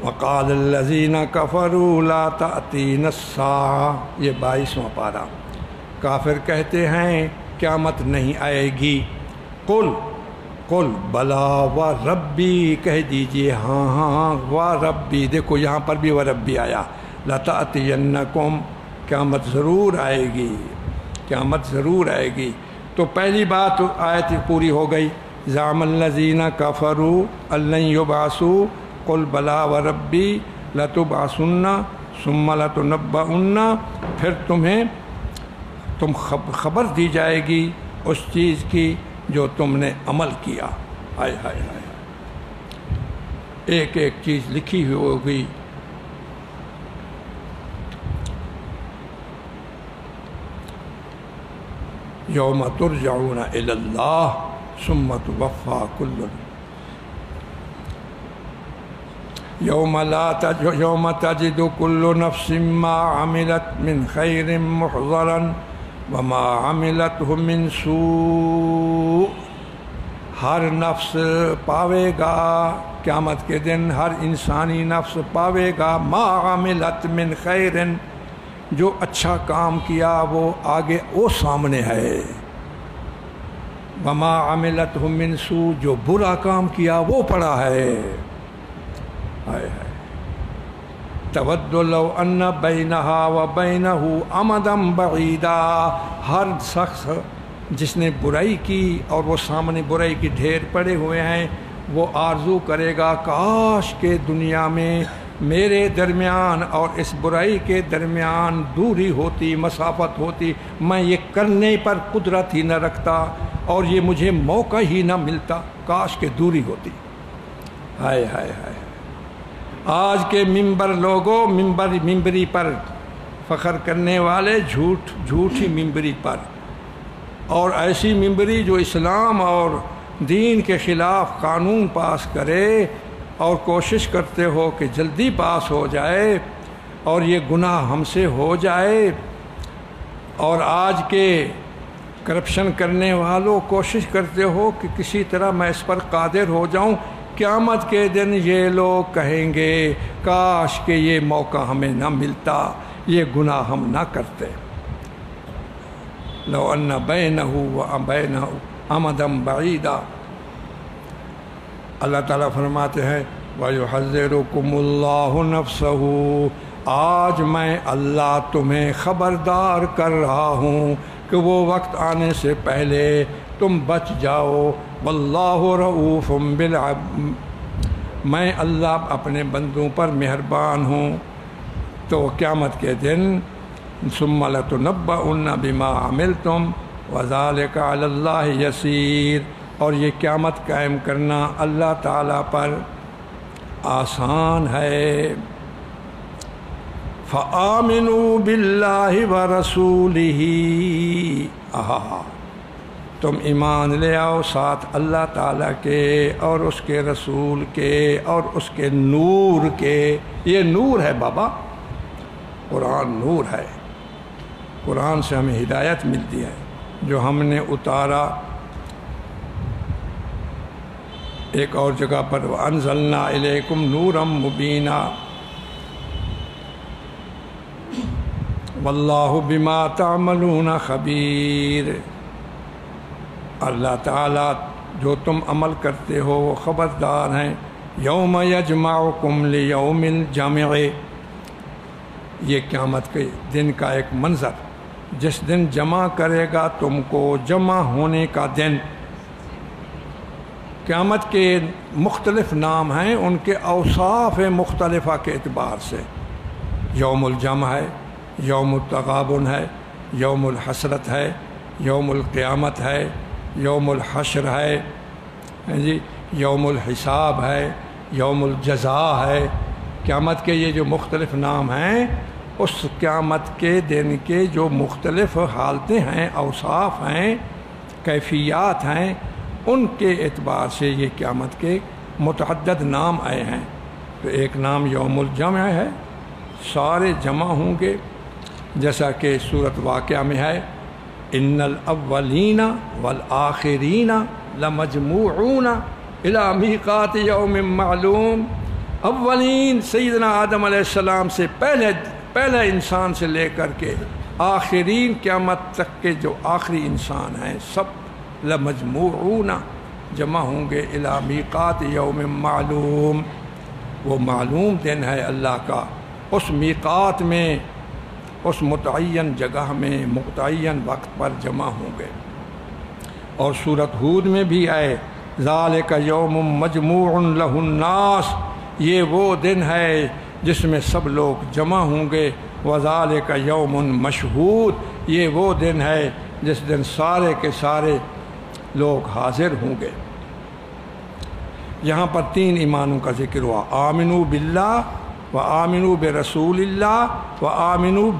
وقال الذین کفروا لا تأتینا الساعة، یہ 22واں پارہ، کافر کہتے ہیں قیامت نہیں آئے گی۔ قل بلا و ربی، کہہ دیجئے ہاں و ربی، دیکھو یہاں پر بھی و ربی آیا، لتأتینکم، قیامت ضرور آئے گی، قیامت ضرور آئے گی۔ تو پہلی بات آیت پوری ہو گئی، زعم الذین کفروا ان لن یبعثوا قل بلا و ربی لتبعثن ثم لتنبؤن، پھر تم خبر دی جائے گی اس چیز کی جو تم نے عمل کیا۔ ہائے ہائے ہائے، ایک ایک چیز لکھی ہوئی ہوگی۔ یوم ترجعون الی اللہ ثم توفی کل، یوم تجد کل نفس ما عملت من خیر محضرا وما عملته من سوء. ہر نفس پاوے گا قیامت کے دن، ہر انسانی نفس پاوے گا ما عملت من خیر، جو اچھا کام کیا وہ آگے وہ سامنے ہے، وما عملته من سوء، جو برا کام کیا وہ پڑا ہے. تود لو ان بینہا و بینہ امدا بعیدا. ہر شخص جس نے برائی کی اور وہ سامنے برائی کی ڈھیر پڑے ہوئے ہیں، وہ آرزو کرے گا کاش کہ دنیا میں میرے درمیان اور اس برائی کے درمیان دوری ہوتی، مسافت ہوتی، میں یہ کرنے پر قدرت ہی نہ رکھتا اور یہ مجھے موقع ہی نہ ملتا، کاش کہ دوری ہوتی. ہائے ہائے ہائے. آج کے ممبر لوگوں، ممبری پر فخر کرنے والے جھوٹی ممبری پر، اور ایسی ممبری جو اسلام اور دین کے خلاف قانون پاس کرے اور کوشش کرتے ہو کہ جلدی پاس ہو جائے اور یہ گناہ ہم سے ہو جائے. اور آج کے کرپشن کرنے والوں کوشش کرتے ہو کہ کسی طرح میں اس پر قادر ہو جاؤں. قیامت کے دن یہ لوگ کہیں گے کاش کہ یہ موقع ہمیں نہ ملتا، یہ گناہ ہم نہ کرتے. لو ان بینہ و بینہ امدا بعیدا. اللہ تعالیٰ فرماتے ہیں وَيُحَذِّرُكُمُ اللَّهُ نَفْسَهُ. آج میں اللہ تمہیں خبردار کر رہا ہوں کہ وہ وقت آنے سے پہلے تم بچ جاؤ. واللہ رؤوف میں اللہ اپنے بندوں پر مہربان ہوں. تو قیامت کے دن ثم لتنبؤن بما عملتم وذلک علی اللہ یسیر. اور یہ قیامت قائم کرنا اللہ تعالیٰ پر آسان ہے. فآمنوا باللہ ورسولہ. تم ایمان لے آؤ ساتھ اللہ تعالیٰ کے اور اس کے رسول کے اور اس کے نور کے. یہ نور ہے بابا، قرآن نور ہے. قرآن سے ہمیں ہدایت ملتی ہے جو ہم نے اتارا. ایک اور جگہ پر وَأَنزَلْنَا إِلَيْكُمْ نُورًا مُبِينًا وَاللَّهُ بِمَا تَعْمَلُونَ خَبِيرٌ. اللہ تعالیٰ جو تم عمل کرتے ہو وہ خبردار ہیں. یوم یجمعکم لیوم الجمع. یہ قیامت کے دن کا ایک منظر، جس دن جمع کرے گا تم کو، جمع ہونے کا دن. قیامت کے مختلف نام ہیں، ان کے اوصاف مختلفہ کے اعتبار سے. یوم الجمع ہے، یوم التغابن ہے، یوم الحسرت ہے، یوم القیامت ہے، یوم الحشر ہے جی، یوم الحساب ہے، یوم الجزا ہے. قیامت کے یہ جو مختلف نام ہیں، اس قیامت کے دن کے جو مختلف حالتیں ہیں، اوصاف ہیں، کیفیات ہیں، ان کے اعتبار سے یہ قیامت کے متعدد نام آئے ہیں. تو ایک نام یوم الجمع ہے، سارے جمع ہوں گے، جیسا کہ سورۃ واقعہ میں ہے ان الاولین والآخرین لمجموعون الی میقات یوم معلوم. اولین سیدنا آدم علیہ السلام سے پہلے انسان سے لے کر کے آخرین قیامت تک کے جو آخری انسان ہیں، سب لمجموعون جمع ہوں گے الی میقات یوم معلوم. وہ معلوم دن ہے اللہ کا، اس میقات میں، اس متعین جگہ میں، متعین وقت پر جمع ہوں گے. اور سورۃ ہود میں بھی آئے ذالک یوم مجموع لہ الناس. یہ وہ دن ہے جس میں سب لوگ جمع ہوں گے. وذالک یوم مشہود. یہ وہ دن ہے جس دن سارے کے سارے لوگ حاضر ہوں گے. یہاں پر 3 ایمانوں کا ذکر ہوا، آمنوا باللہ وآمنوا برسول اللہ وآمنوا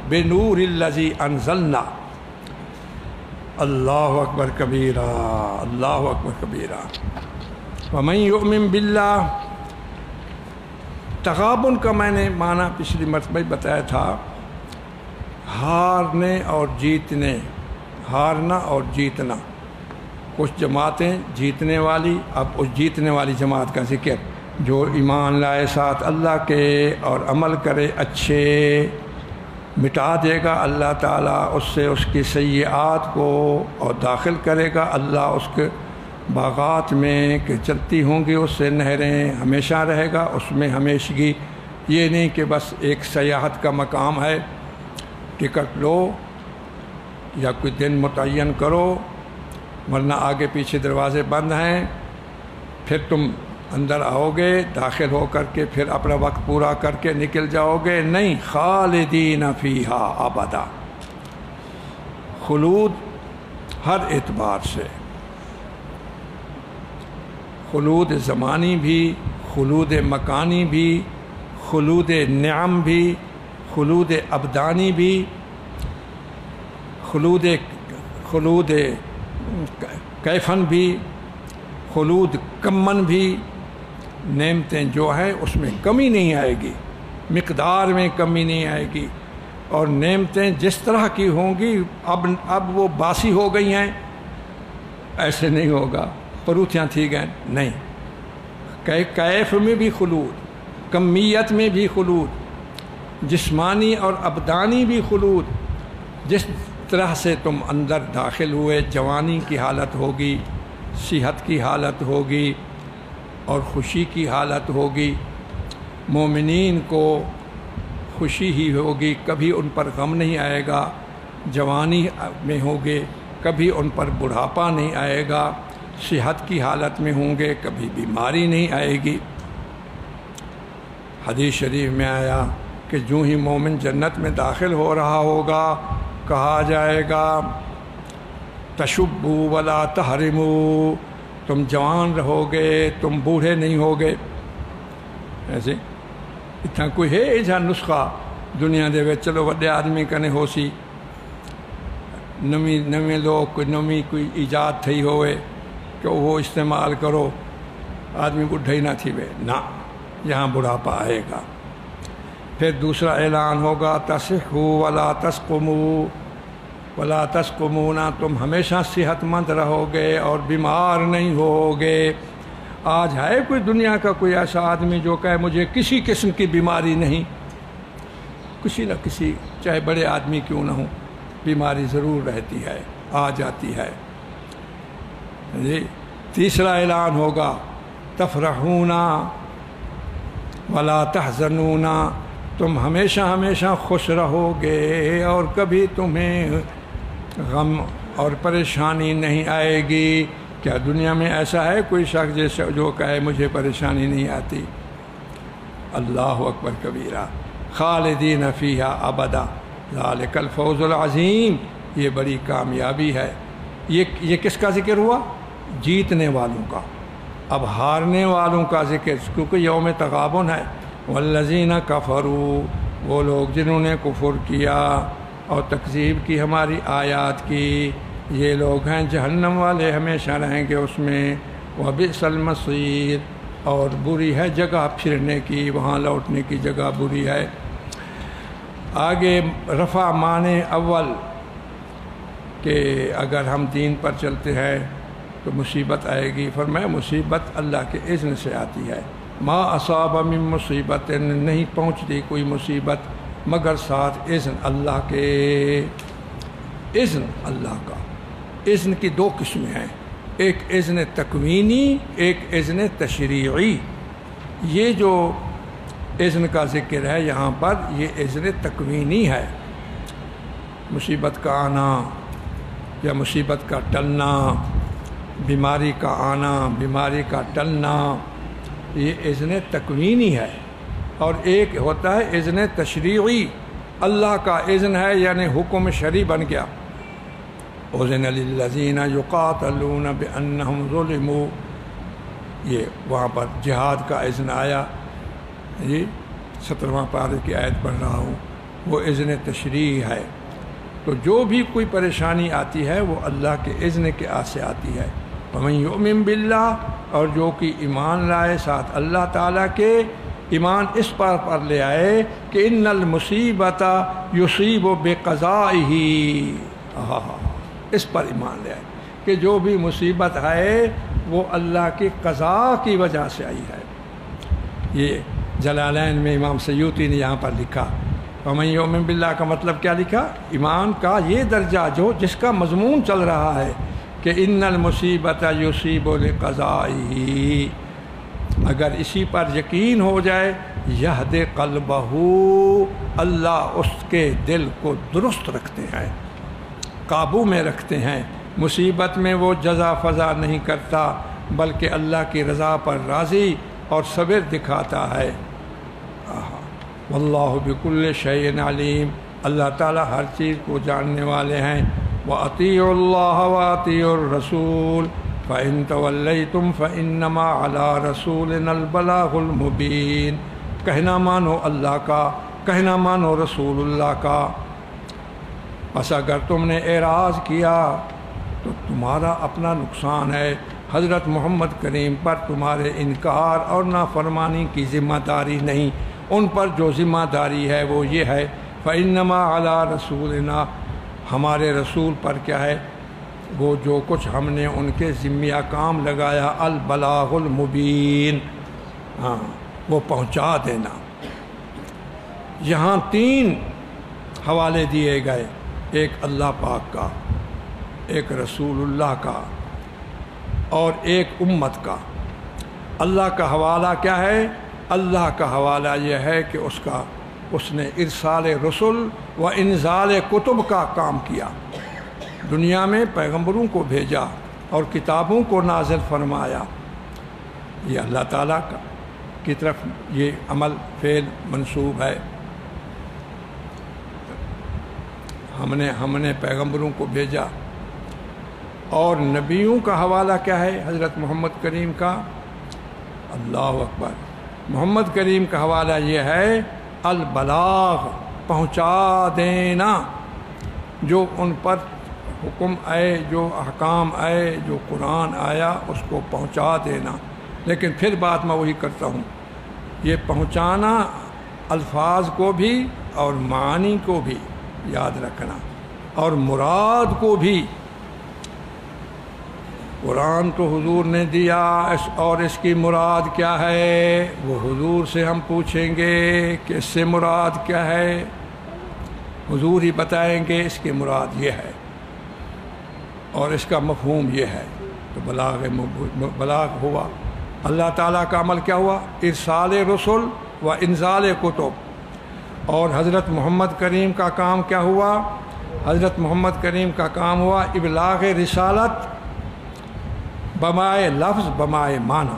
بنور الذی انزلنا. اللہ اکبر کبیرہ، اللہ اکبر کبیرہ. ومن یؤمن باللہ، تغابن کا میں نے معنی پچھلی مرتبہ بتایا تھا، ہارنے اور جیتنے، ہارنا اور جیتنا۔ کچھ جماعتیں جیتنے والی، اب اس جیتنے والی جماعت کا ذکر، جو ایمان لائے ساتھ اللہ کے اور عمل کرے اچھے، مٹا دے گا اللہ تعالیٰ اس سے اس کی سیئات کو، اور داخل کرے گا اللہ اس کے باغات میں کہ چلتی ہوں گی اس سے نہریں، ہمیشہ رہے گا اس میں ہمیشگی۔ یہ نہیں کہ بس ایک سیاحت کا مقام ہے، ٹکٹ لو یا کوئی دن متعین کرو، ورنہ آگے پیچھے دروازے بند ہیں، پھر تم اندر آؤ گے، داخل ہو کر کے پھر اپنا وقت پورا کر کے نکل جاؤ گے۔ نہیں، خالدین فیہا ابدا، خلود ہر اعتبار سے، خلود زمانی بھی، خلود مکانی بھی، خلود نعم بھی، خلود ابدانی بھی، خلود کیفن بھی، خلود کمن بھی۔ نعمتیں جو ہیں اس میں کمی نہیں آئے گی، مقدار میں کمی نہیں آئے گی، اور نعمتیں جس طرح کی ہوں گی اب وہ باسی ہو گئی ہیں ایسے نہیں ہوگا، پروتیاں تھی گئیں، نہیں۔ کیف میں بھی خلود، کمیت میں بھی خلود، جسمانی اور ابدانی بھی خلود۔ جس طرح سے تم اندر داخل ہوئے، جوانی کی حالت ہوگی، صحت کی حالت ہوگی اور خوشی کی حالت ہوگی۔ مومنین کو خوشی ہی ہوگی، کبھی ان پر غم نہیں آئے گا، جوانی میں ہوگے کبھی ان پر بڑھاپا نہیں آئے گا، صحت کی حالت میں ہوں گے کبھی بیماری نہیں آئے گی۔ حدیث شریف میں آیا کہ جو ہی مومن جنت میں داخل ہو رہا ہوگا کہا جائے گا تشبو ولا تحرمو، تم جوان رہو گے، تم بوڑھے نہیں ہوگے۔ ایسے اتنا کوئی ہے جہاں نسخہ دنیا دے وچ چلو وڈے آدمی کنے ہو سی، نویں لوگ کوئی نویں کوئی ایجاد تھی ہوئے کہ وہ استعمال کرو آدمی بڈھا ہی نہ تھی وے، نہ، یہاں بڑھاپا آئے گا۔ پھر دوسرا اعلان ہوگا تصحوا ولا تسقموا ولا تسقمون، تم ہمیشہ صحت مند رہو گے اور بیمار نہیں ہوگے۔ آج ہے کوئی دنیا کا کوئی ایسا آدمی جو کہے مجھے کسی قسم کی بیماری نہیں؟ کسی نہ کسی، چاہے بڑے آدمی کیوں نہ ہوں، بیماری ضرور رہتی ہے، آ جاتی ہے۔ جی تیسرا اعلان ہوگا تفرحون ولا تحزنون، تم ہمیشہ ہمیشہ خوش رہو گے اور کبھی تمہیں غم اور پریشانی نہیں آئے گی۔ کیا دنیا میں ایسا ہے کوئی شخص جیسے جو کہے مجھے پریشانی نہیں آتی؟ اللہ اکبر کبیرہ، خالدین فیہا ابدا ذالک الفوز العظیم، یہ بڑی کامیابی ہے۔ یہ کس کا ذکر ہوا؟ جیتنے والوں کا۔ اب ہارنے والوں کا ذکر، کیونکہ یوم تغابن ہے۔ والذین کفروا، وہ لوگ جنہوں نے کفر کیا اور تکذیب کی ہماری آیات کی، یہ لوگ ہیں جہنم والے، ہمیشہ رہیں گے اس میں۔ وبئس المصیر، اور بری ہے جگہ پھرنے کی، وہاں لوٹنے کی جگہ بری ہے۔ آگے رفع معنی اول کہ اگر ہم دین پر چلتے ہیں تو مصیبت آئے گی، فرمایا مصیبت اللہ کے اذن سے آتی ہے۔ ما اصاب من مصیبت، نہیں پہنچتی کوئی مصیبت مگر ساتھ اذن اللہ کے، اذن اللہ کا۔ اذن کی دو قسمیں ہیں، ایک اذن تکوینی، ایک اذن تشریعی۔ یہ جو اذن کا ذکر ہے یہاں پر، یہ اذن تکوینی ہے، مصیبت کا آنا یا مصیبت کا ٹلنا، بیماری کا آنا، بیماری کا ٹلنا، یہ اذن تکوینی ہے۔ اور ایک ہوتا ہے اذن تشریعی، اللہ کا اذن ہے یعنی حکم شرعی بن گیا۔ اذن للذین یقاتلون بانہم ظلموا، یہ وہاں پر جہاد کا اذن آیا۔ جی 17واں پارے کی آیت پڑھ رہا ہوں، وہ اذن تشریعی ہے۔ تو جو بھی کوئی پریشانی آتی ہے وہ اللہ کے اذن کے سے آتی ہے۔ وَمَن يُؤْمِن بِاللَّهِ، اور جو کہ ایمان لائے ساتھ اللہ تعالیٰ کے، ایمان اس پر لے آئے کہ ان المصیبت یصیب بقضائہ، اس پر ایمان لے آئے کہ جو بھی مصیبت ہے وہ اللہ کی قضاء کی وجہ سے آئی ہے۔ یہ جلالین میں امام سیوطی نے یہاں پر لکھا، وَمَن یُؤْمِن بِاللَّهِ کا مطلب کیا لکھا؟ ایمان کا یہ درجہ جس کا مضمون چل رہا ہے کہ ان المصیبت یصیب لقضائہ، اگر اسی پر یقین ہو جائے، یہد قلبہ، اللہ اس کے دل کو درست رکھتے ہیں، قابو میں رکھتے ہیں، مصیبت میں وہ جزا فضا نہیں کرتا بلکہ اللہ کی رضا پر راضی اور صبر دکھاتا ہے۔ واللہ بکل شیء علیم، اللہ تعالیٰ ہر چیز کو جاننے والے ہیں۔ وَأَطِيعُوا اللَّهَ وَأَطِيعُوا الرَّسُولَ فَإِن تَوَلَّيْتُمْ فَإِنَّمَا عَلَىٰ رَسُولِنَا الْبَلَاغُ الْمُبِينُ، کہنا مانو اللہ کا، کہنا مانو رسول اللہ کا، بس اگر تم نے اعراض کیا تو تمہارا اپنا نقصان ہے، حضرت محمد کریم پر تمہارے انکار اور نافرمانی کی ذمہ داری نہیں، ان پر جو ذمہ داری ہے وہ یہ ہے فَإِنَّمَا عَلَىٰ رَسُولِنَا، ہمارے رسول پر کیا ہے، وہ جو کچھ ہم نے ان کے ذمہ کام لگایا، البلاغ المبین، ہاں وہ پہنچا دینا۔ یہاں 3 حوالے دیے گئے، ایک اللہ پاک کا، ایک رسول اللہ کا اور ایک امت کا۔ اللہ کا حوالہ کیا ہے؟ اللہ کا حوالہ یہ ہے کہ اس نے ارسال رسل و انزال کتب کا کام کیا، دنیا میں پیغمبروں کو بھیجا اور کتابوں کو نازل فرمایا۔ یہ اللہ تعالیٰ کی طرف یہ عمل فعل منسوب ہے۔ ہم نے پیغمبروں کو بھیجا، اور نبیوں کا حوالہ کیا ہے؟ حضرت محمد کریم کا، اللہ اکبر، محمد کریم کا حوالہ یہ ہے البلاغ، پہنچا دینا، جو ان پر حکم آئے، جو احکام آئے، جو قرآن آیا اس کو پہنچا دینا۔ لیکن پھر بات میں وہی کرتا ہوں، یہ پہنچانا الفاظ کو بھی اور معانی کو بھی یاد رکھنا، اور مراد کو بھی۔ قرآن تو حضور نے دیا، اور اس کی مراد کیا ہے وہ حضور سے ہم پوچھیں گے کہ اس سے مراد کیا ہے، حضور ہی بتائیں گے اس کی مراد یہ ہے اور اس کا مفہوم یہ ہے۔ تو بلاغ ہوا۔ اللہ تعالیٰ کا عمل کیا ہوا؟ ارسال رسل و انزال کتب۔ اور حضرت محمد کریم کا کام کیا ہوا؟ حضرت محمد کریم کا کام ہوا ابلاغ رسالت بمائے لفظ بمائے معنی۔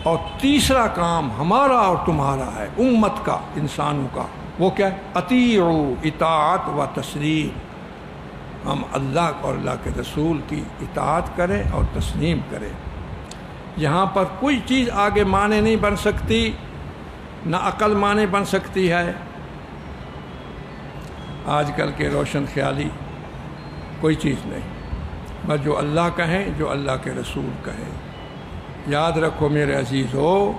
اور تیسرا کام ہمارا اور تمہارا ہے، امت کا، انسانوں کا، وہ کیا ہے؟ اطیعوا، اطاعت و تسلیم، ہم اللہ اور اللہ کے رسول کی اطاعت کریں اور تسلیم کریں۔ یہاں پر کوئی چیز آگے معنی نہیں بن سکتی، نہ عقل معنی بن سکتی ہے۔ آج کل کے روشن خیالی کوئی چیز نہیں، بس جو اللہ کہیں، جو اللہ کے رسول کہیں۔ یاد رکھو میرے عزیزو،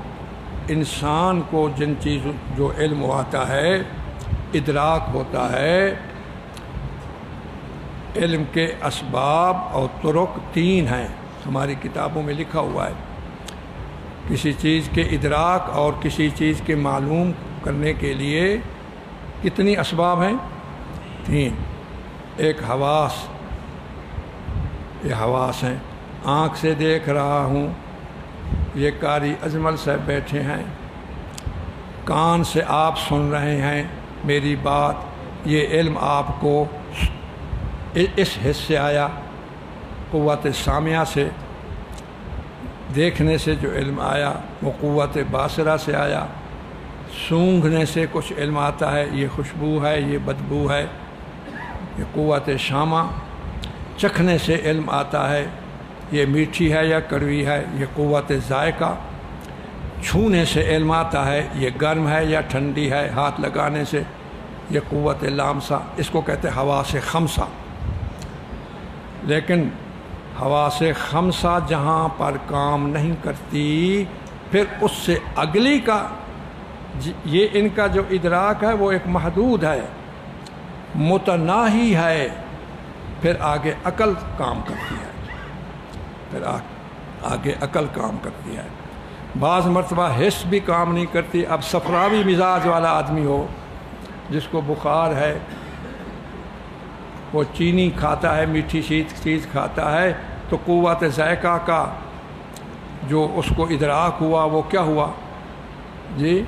انسان کو جن چیزوں جو علم آتا ہے، ادراک ہوتا ہے، علم کے اسباب اور طرق 3 ہیں، ہماری کتابوں میں لکھا ہوا ہے۔ کسی چیز کے ادراک اور کسی چیز کے معلوم کرنے کے لیے کتنی اسباب ہیں؟ 3۔ ایک حواس، یہ حواس ہیں، آنکھ سے دیکھ رہا ہوں، یہ قاری اجمل صاحب بیٹھے ہیں، کان سے آپ سن رہے ہیں میری بات، یہ علم آپ کو اس حص سے آیا، قوت سامعہ سے، دیکھنے سے جو علم آیا وہ قوت باصرہ سے آیا، سونگھنے سے کچھ علم آتا ہے، یہ خوشبو ہے، یہ بدبو ہے، یہ قوت شامہ، چکھنے سے علم آتا ہے، یہ میٹھی ہے یا کڑوی ہے، یہ قوت ذائقہ، چھونے سے علم آتا ہے، یہ گرم ہے یا ٹھنڈی ہے، ہاتھ لگانے سے، یہ قوت لامسہ، اس کو کہتے ہیں حواس خمسہ۔ لیکن حواس خمسہ جہاں پر کام نہیں کرتی، پھر اس سے اگلی کا یہ ان کا جو ادراک ہے وہ ایک محدود ہے، متناہی ہے، پھر آگے عقل کام کرتی ہے، پھر آگے عقل کام کرتی ہے۔ بعض مرتبہ حس بھی کام نہیں کرتی۔ اب صفراوی مزاج والا آدمی ہو جس کو بخار ہے، وہ چینی کھاتا ہے، میٹھی چیز کھاتا ہے، تو قوت ذائقہ کا جو اس کو ادراک ہوا وہ کیا ہوا جی؟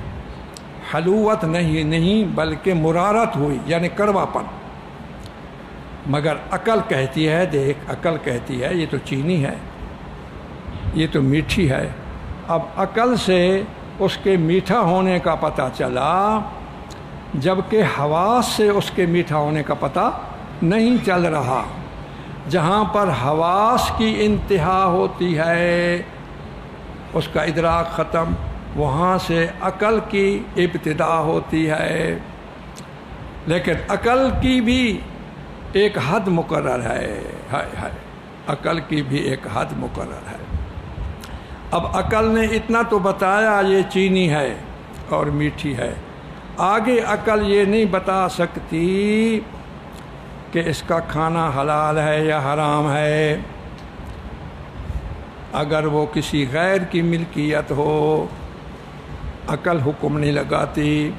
حلوت نہیں بلکہ مرارت ہوئی، یعنی کڑوا پن۔ مگر عقل کہتی ہے، دیکھ عقل کہتی ہے یہ تو چینی ہے، یہ تو میٹھی ہے۔ اب عقل سے اس کے میٹھا ہونے کا پتہ چلا، جبکہ حواس سے اس کے میٹھا ہونے کا پتہ نہیں چل رہا۔ جہاں پر حواس کی انتہا ہوتی ہے اس کا ادراک ختم، وہاں سے عقل کی ابتدا ہوتی ہے۔ لیکن عقل کی بھی ایک حد مقرر ہے، عقل کی بھی ایک حد مقرر ہے۔ اب عقل نے اتنا تو بتایا یہ چینی ہے اور میٹھی ہے، آگے عقل یہ نہیں بتا سکتی کہ اس کا کھانا حلال ہے یا حرام ہے۔ اگر وہ کسی غیر کی ملکیت ہو عقل حکم نہیں لگاتی،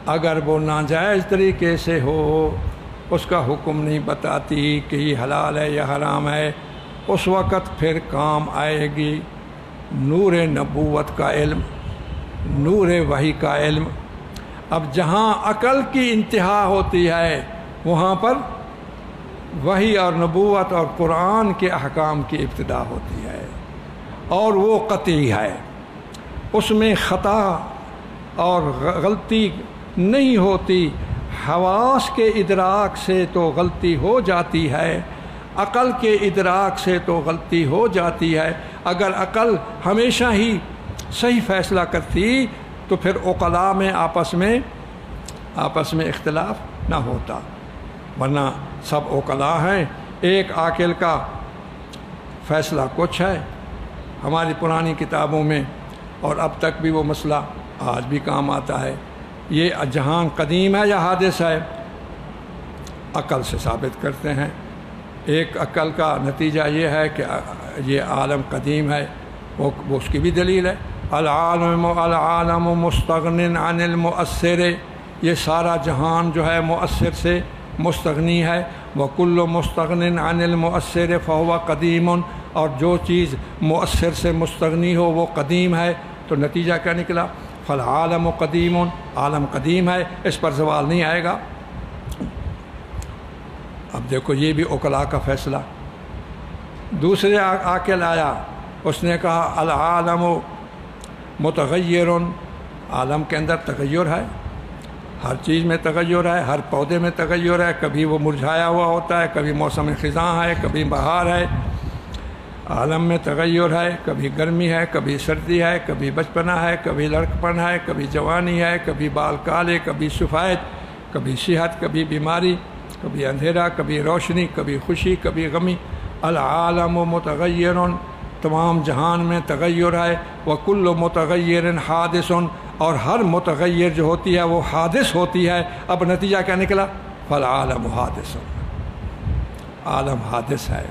اگر وہ ناجائز طریقے سے ہو اس کا حکم نہیں بتاتی کہ یہ حلال ہے یا حرام ہے۔ اس وقت پھر کام آئے گی نور نبوت کا علم، نور وحی کا علم۔ اب جہاں عقل کی انتہا ہوتی ہے وہاں پر وحی اور نبوت اور قرآن کے احکام کی ابتدا ہوتی ہے، اور وہ قطعی ہے، اس میں خطا اور غلطی نہیں ہوتی۔ حواس کے ادراک سے تو غلطی ہو جاتی ہے، عقل کے ادراک سے تو غلطی ہو جاتی ہے۔ اگر عقل ہمیشہ ہی صحیح فیصلہ کرتی تو پھر عقلاء میں آپس میں اختلاف نہ ہوتا، ورنہ سب عقلاء ہیں، ایک عاقل کا فیصلہ کچھ ہے ہماری پرانی کتابوں میں، اور اب تک بھی وہ مسئلہ آج بھی کام آتا ہے۔ یہ جہان قدیم ہے یا حادث ہے، عقل سے ثابت کرتے ہیں۔ ایک عقل کا نتیجہ یہ ہے کہ یہ عالم قدیم ہے، وہ اس کی بھی دلیل ہے۔ العالم مستغن عن المؤثر، یہ سارا جہان جو ہے مؤثر سے مستغنی ہے۔ وکل مستغن عن المؤثر فهو قدیم، اور جو چیز مؤثر سے مستغنی ہو وہ قدیم ہے۔ تو نتیجہ کیا نکلا؟ فالعالم قدیم، عالم قدیم ہے، اس پر زوال نہیں آئے گا۔ اب دیکھو یہ بھی عقلاء کا فیصلہ۔ دوسرے عاقل آیا، اس نے کہا العالم متغیر، عالم کے اندر تغیر ہے، ہر چیز میں تغیر ہے، ہر پودے میں تغیر ہے، کبھی وہ مرجھایا ہوا ہوتا ہے، کبھی موسم خزاں ہے، کبھی بہار ہے۔ عالم میں تغیر ہے، کبھی گرمی ہے، کبھی سردی ہے، کبھی بچپنا ہے، کبھی لڑکپن ہے، کبھی جوانی ہے، کبھی بال کالے، کبھی سفید، کبھی صحت، کبھی بیماری، کبھی اندھیرا، کبھی روشنی، کبھی خوشی، کبھی غمی۔ العالم متغیر، تمام جہان میں تغیر ہے۔ وکل متغیر حادث، اور ہر متغیر جو ہوتی ہے وہ حادث ہوتی ہے۔ اب نتیجہ کیا نکلا؟ فالعالم حادث، عالم حادث ہے۔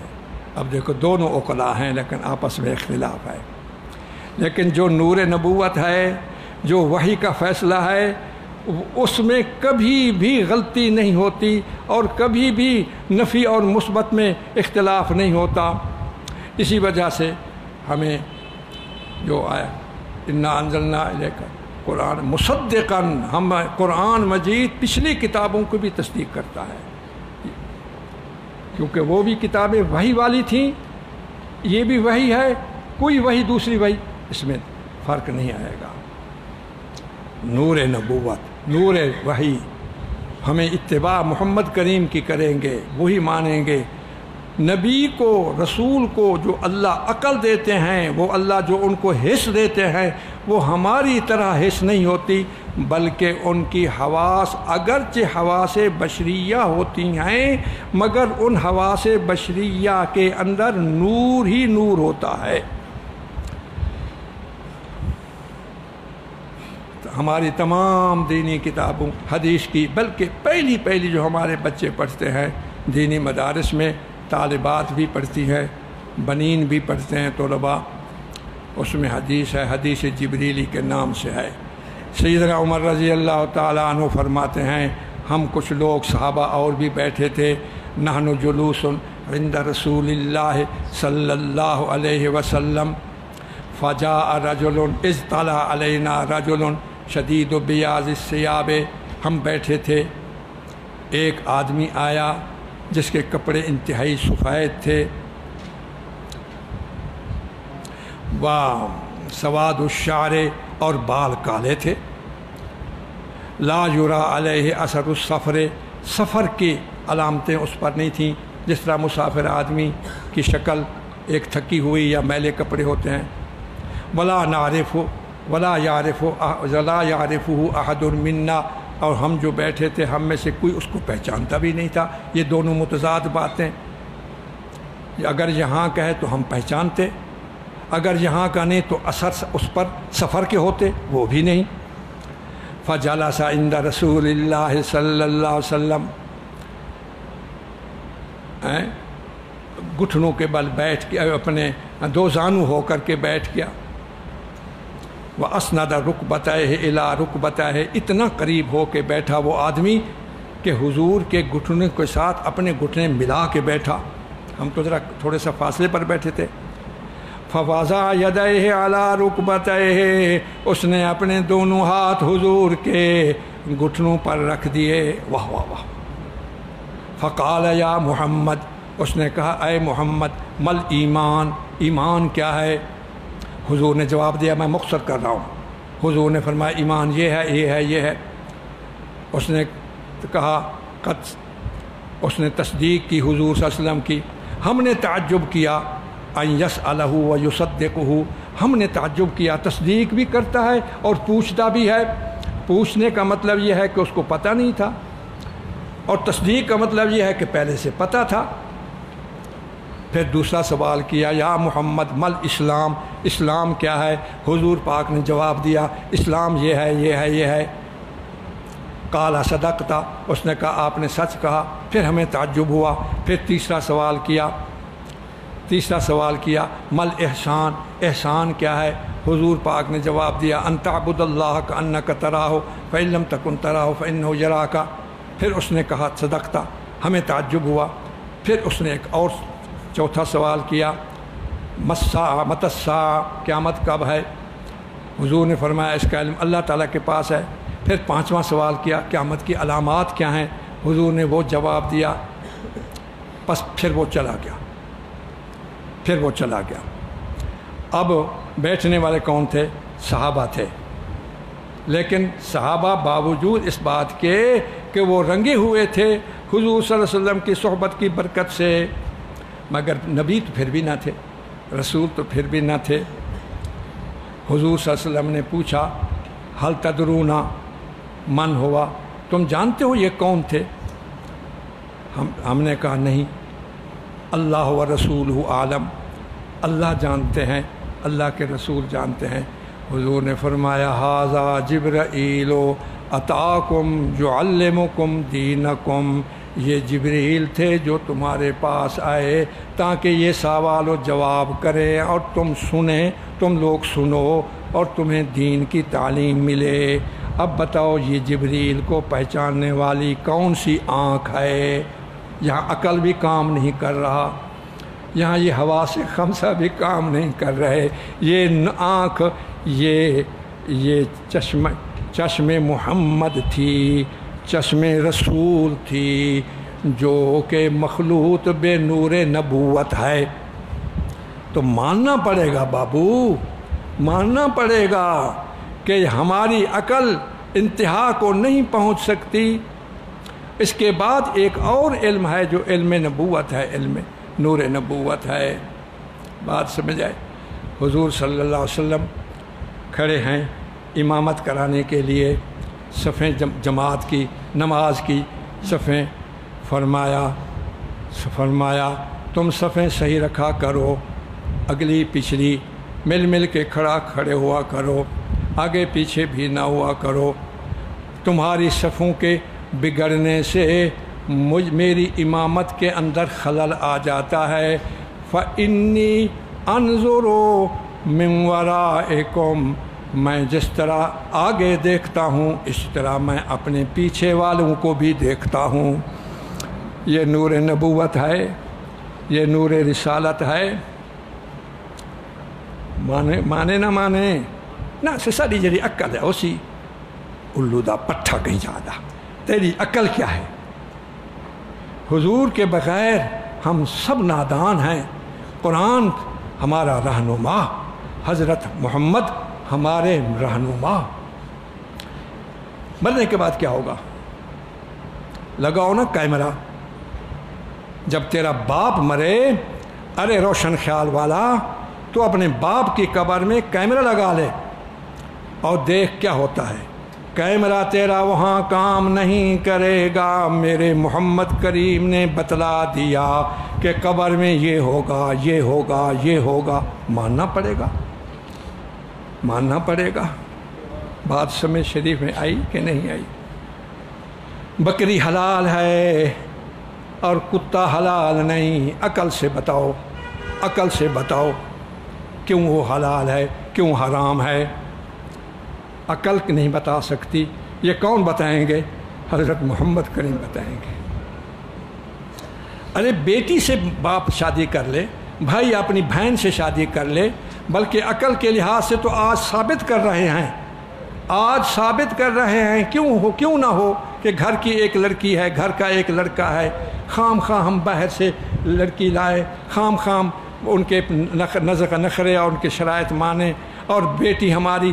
اب دیکھو دونوں عقلاء ہیں لیکن آپس میں اختلاف ہے۔ لیکن جو نور نبوت ہے، جو وحی کا فیصلہ ہے، اس میں کبھی بھی غلطی نہیں ہوتی اور کبھی بھی نفی اور مثبت میں اختلاف نہیں ہوتا۔ اسی وجہ سے ہمیں جو آیا انا انزلنا الیک قرآن مصدقا، ہم قرآن مجید پچھلی کتابوں کو بھی تصدیق کرتا ہے، کیونکہ وہ بھی کتابیں وحی والی تھیں، یہ بھی وحی ہے، کوئی وحی دوسری وحی اس میں فرق نہیں آئے گا۔ نور نبوت، نور وحی، ہمیں اتباع محمد کریم کی کریں گے، وہی مانیں گے۔ نبی کو، رسول کو جو اللہ عقل دیتے ہیں، وہ اللہ جو ان کو حس دیتے ہیں، وہ ہماری طرح حس نہیں ہوتی، بلکہ ان کی حواس اگرچہ حواس بشریہ ہوتی ہیں مگر ان حواس بشریہ کے اندر نور ہی نور ہوتا ہے۔ ہماری تمام دینی کتابوں حدیث کی، بلکہ پہلی جو ہمارے بچے پڑھتے ہیں دینی مدارس میں، طالبات بھی پڑھتی ہیں، بنین بھی پڑھتے ہیں طلباء، اس میں حدیث ہے، حدیث جبریلی کے نام سے ہے۔ سیدنا عمر رضی اللہ تعالیٰ عنہ فرماتے ہیں ہم کچھ لوگ صحابہ اور بھی بیٹھے تھے، نحن جلوس عند رسول اللہ صلی اللہ علیہ وسلم فجاء رجل اذ طلع علینا رجل شدید بیاض الثیاب، ہم بیٹھے تھے، ایک آدمی آیا جس کے کپڑے انتہائی سفید تھے، سواد الشعر اور بال کالے تھے، لا یرا علیہ اثر السفر، سفر کی علامتیں اس پر نہیں تھیں، جس طرح مسافر آدمی کی شکل ایک تھکی ہوئی یا میلے کپڑے ہوتے ہیں، ولا یعرفہ احد منا، اور ہم جو بیٹھے تھے ہم میں سے کوئی اس کو پہچانتا بھی نہیں تھا۔ یہ دونوں متضاد باتیں، اگر یہاں کا ہے تو ہم پہچانتے، اگر یہاں کا نہیں تو اثر اس پر سفر کے ہوتے، وہ بھی نہیں۔ فجلس عند رسول اللہ صلی اللہ علیہ وسلم، گھٹنوں کے بل بیٹھ کے اپنے دو زانو ہو کر کے بیٹھ گیا، وَأَسْنَدَ رُكْبَتَيْهِ إِلَىٰ رُكْبَتَيْهِ، اتنا قریب ہو کے بیٹھا وہ آدمی کہ حضور کے گھٹنوں کے ساتھ اپنے گھٹنے ملا کے بیٹھا، ہم تو ذرا تھوڑے سا فاصلے پر بیٹھے تھے۔ فَوَضَعَ يَدَيْهِ عَلَىٰ رُكْبَتَيْهِ، اس نے اپنے دونوں ہاتھ حضور کے گھٹنوں پر رکھ دیے، واہ واہ واہ۔ فَقَالَ يَا محمد، اس نے کہا اے محمد، مل ایمان، ایمان کیا ہے؟ حضور نے جواب دیا، میں مختصر کر رہا ہوں، حضور نے فرمایا ایمان یہ ہے یہ ہے یہ ہے۔ اس نے کہا اس نے تصدیق کی حضور صلی اللہ علیہ وسلم کی، ہم نے تعجب کیا، ان یسألہ و یصدقہ، ہم نے تعجب کیا، تصدیق بھی کرتا ہے اور پوچھتا بھی ہے۔ پوچھنے کا مطلب یہ ہے کہ اس کو پتہ نہیں تھا، اور تصدیق کا مطلب یہ ہے کہ پہلے سے پتہ تھا۔ پھر دوسرا سوال کیا، یا محمد مل اسلام، اسلام کیا ہے؟ حضور پاک نے جواب دیا، اسلام یہ ہے یہ ہے یہ ہے۔ قال صدقتا، اس نے کہا آپ نے سچ کہا۔ پھر ہمیں تعجب ہوا، پھر تیسرا سوال کیا مل احسان، احسان کیا ہے؟ حضور پاک نے جواب دیا، ان تعبد اللہ کانک تراہ فإن لم تکن تراہ فإنہ یراک۔ پھر اس نے کہا صدقتا، ہمیں تعجب ہوا۔ پھر اس نے ایک اور چوتھا سوال کیا، متی الساعہ، قیامت کب ہے؟ حضور نے فرمایا اس کا علم اللہ تعالیٰ کے پاس ہے۔ پھر پانچواں سوال کیا، قیامت کی علامات کیا ہیں؟ حضور نے وہ جواب دیا، بس پھر وہ چلا گیا۔ اب بیٹھنے والے کون تھے؟ صحابہ تھے، لیکن صحابہ باوجود اس بات کے کہ وہ رنگے ہوئے تھے حضور صلی اللہ علیہ وسلم کی صحبت کی برکت سے، مگر نبی تو پھر بھی نہ تھے، رسول تو پھر بھی نہ تھے۔ حضور صلی اللہ علیہ وسلم نے پوچھا، حل تدرون من ہوا، تم جانتے ہو یہ کون تھے؟ ہم نے کہا نہیں، اللہ و رسولہ عالم، اللہ جانتے ہیں، اللہ کے رسول جانتے ہیں۔ حضور نے فرمایا، ھذا جبرائیل اتاکم یعلمکم دینکم، یہ جبریل تھے جو تمہارے پاس آئے تاکہ یہ سوال و جواب کریں اور تم سنیں، تم لوگ سنو اور تمہیں دین کی تعلیم ملے۔ اب بتاؤ یہ جبریل کو پہچاننے والی کون سی آنکھ ہے؟ یہاں عقل بھی کام نہیں کر رہا، یہاں یہ حواس خمسہ بھی کام نہیں کر رہے، یہ آنکھ یہ چشم محمد تھی، چشم رسول تھی، جو کہ مخلوط بے نور نبوت ہے۔ تو ماننا پڑے گا بابو، ماننا پڑے گا کہ ہماری عقل انتہا کو نہیں پہنچ سکتی۔ اس کے بعد ایک اور علم ہے جو علم نبوت ہے، علم نور نبوت ہے۔ بات سمجھ آئے؟ حضور صلی اللہ علیہ وسلم کھڑے ہیں امامت کرانے کے لیے، صفیں جماعت کی، نماز کی صفیں، فرمایا تم صفیں صحیح رکھا کرو، اگلی پچھلی مل کے کھڑے ہوا کرو، آگے پیچھے بھی نہ ہوا کرو. تمہاری صفوں کے بگڑنے سے میری امامت کے اندر خلل آ جاتا ہے. فَإِنِّي أَنظُرُ مِن وَرَائِكُمْ، میں جس طرح آگے دیکھتا ہوں اس طرح میں اپنے پیچھے والوں کو بھی دیکھتا ہوں. یہ نور نبوت ہے، یہ نور رسالت ہے. مانے نہ مانے نہ ساری جڑی عقل ہے اسی الو دا پٹھا کہیں جانا. تیری عقل کیا ہے؟ حضور کے بغیر ہم سب نادان ہیں. قرآن ہمارا رہنما، حضرت محمد ہمارے رہنما. مرنے کے بعد کیا ہوگا؟ لگاؤ نا کیمرہ. جب تیرا باپ مرے، ارے روشن خیال والا، تو اپنے باپ کی قبر میں کیمرہ لگا لے اور دیکھ کیا ہوتا ہے. کیمرہ تیرا وہاں کام نہیں کرے گا. میرے محمد کریم نے بتلا دیا کہ قبر میں یہ ہوگا، یہ ہوگا، یہ ہوگا. ماننا پڑے گا، ماننا پڑے گا. بات سمجھ شریف میں آئی کہ نہیں آئی؟ بکری حلال ہے اور کتا حلال نہیں. عقل سے بتاؤ، عقل سے بتاؤ کیوں وہ حلال ہے، کیوں حرام ہے. عقل نہیں بتا سکتی. یہ کون بتائیں گے؟ حضرت محمد کریم بتائیں گے. ارے بیٹی سے باپ شادی کر لے، بھائی اپنی بہن سے شادی کر لے، بلکہ عقل کے لحاظ سے تو آج ثابت کر رہے ہیں، آج ثابت کر رہے ہیں. کیوں نہ ہو کہ گھر کی ایک لڑکی ہے، گھر کا ایک لڑکا ہے، خام خواہ ہم باہر سے لڑکی لائے، خام خام ان کے نخرے اور ان کے شرائط مانے، اور بیٹی ہماری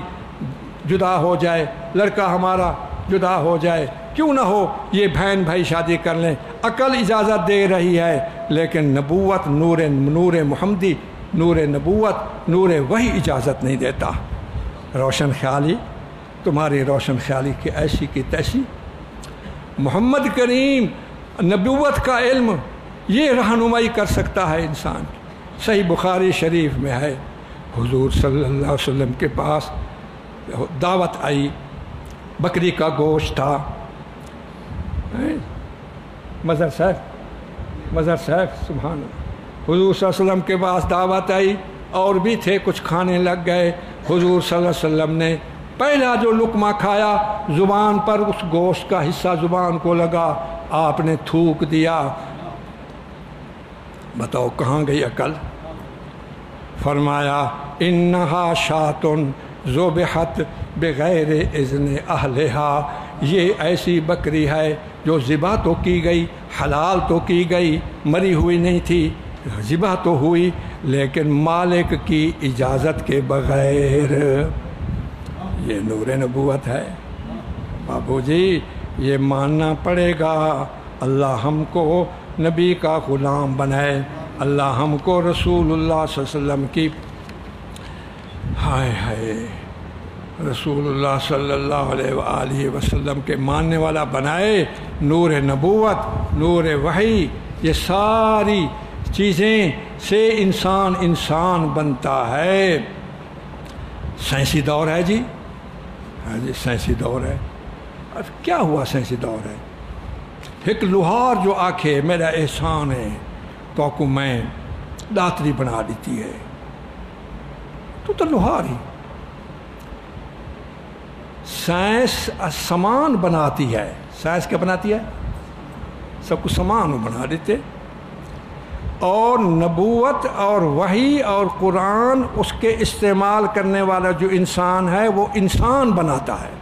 جدا ہو جائے، لڑکا ہمارا جدا ہو جائے. کیوں نہ ہو یہ بہن بھائی شادی کر لیں. عقل اجازت دے رہی ہے، لیکن نبوت، نور محمدی، نور نبوت، نور وحی اجازت نہیں دیتا. روشن خیالی، تمہاری روشن خیالی کی ایسی کی تیسی. محمد کریم نبوت کا علم یہ رہنمائی کر سکتا ہے انسان. صحیح بخاری شریف میں ہے، حضور صلی اللہ علیہ وسلم کے پاس دعوت آئی، بکری کا گوشت تھا. مظہر صاحب سبحان اللہ. حضور صلی اللہ علیہ وسلم کے پاس دعوت آئی، اور بھی تھے کچھ کھانے لگ گئے. حضور صلی اللہ علیہ وسلم نے پہلا جو لقمہ کھایا، زبان پر اس گوشت کا حصہ زبان کو لگا، آپ نے تھوک دیا. بتاؤ کہاں گئی عقل؟ فرمایا انہا شاتن ذبحت بغیر اذن اہلہا، یہ ایسی بکری ہے جو ذبح تو کی گئی، حلال تو کی گئی، مری ہوئی نہیں تھی، ذبح تو ہوئی لیکن مالک کی اجازت کے بغیر. یہ نور نبوت ہے بابو جی، یہ ماننا پڑے گا. اللہ ہم کو نبی کا غلام بنائے، اللہ ہم کو رسول اللہ صلی اللہ علیہ وسلم کی رسول اللہ صلی اللہ علیہ وآلہ وسلم کے ماننے والا بنائے. نور نبوت، نور وحی، یہ ساری چیزیں سے انسان بنتا ہے. سائنسی دور ہے جی، ہاں جی سائنسی دور ہے. اب کیا ہوا سائنسی دور ہے؟ ایک لوہار جو آکھے میرا احسان ہے تو کو میں داتری بنا دیتی ہے، تو لوہار ہی. سائنس سامان بناتی ہے. سائنس کیا بناتی ہے؟ سب کو سامان بنا دیتے. اور نبوت اور وحی اور قرآن اس کے استعمال کرنے والا جو انسان ہے وہ انسان بناتا ہے.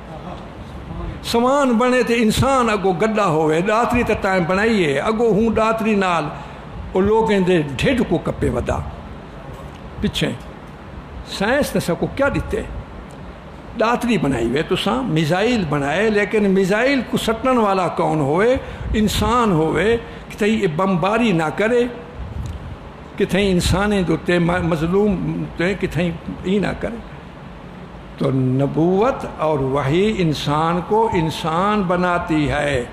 سامان بنے تھے انسان اگو گڈا ہوئے داتری تا ٹائم بنائیے اگو ہوں داتری نال وہ لوگیں دے ڈھڈ کو کپے ودا پیچھے. سائنس نے سب کو کیا دیتے؟ داتری بنائی ہوئے تو ساں میزائل بنائے، لیکن میزائل کو سٹن والا کون ہوئے؟ انسان ہوئے. کہ بمباری نہ کرے، کہ انسانیں دوتے مظلوم کہ ہی نہ کرے. تو نبوت اور وحی انسان کو انسان بناتی ہے،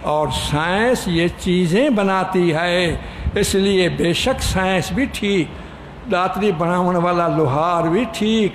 اور سائنس یہ چیزیں بناتی ہے. اس لیے بے شک سائنس بھی ٹھیک، داتری بناون والا لوہار بھی ٹھیک،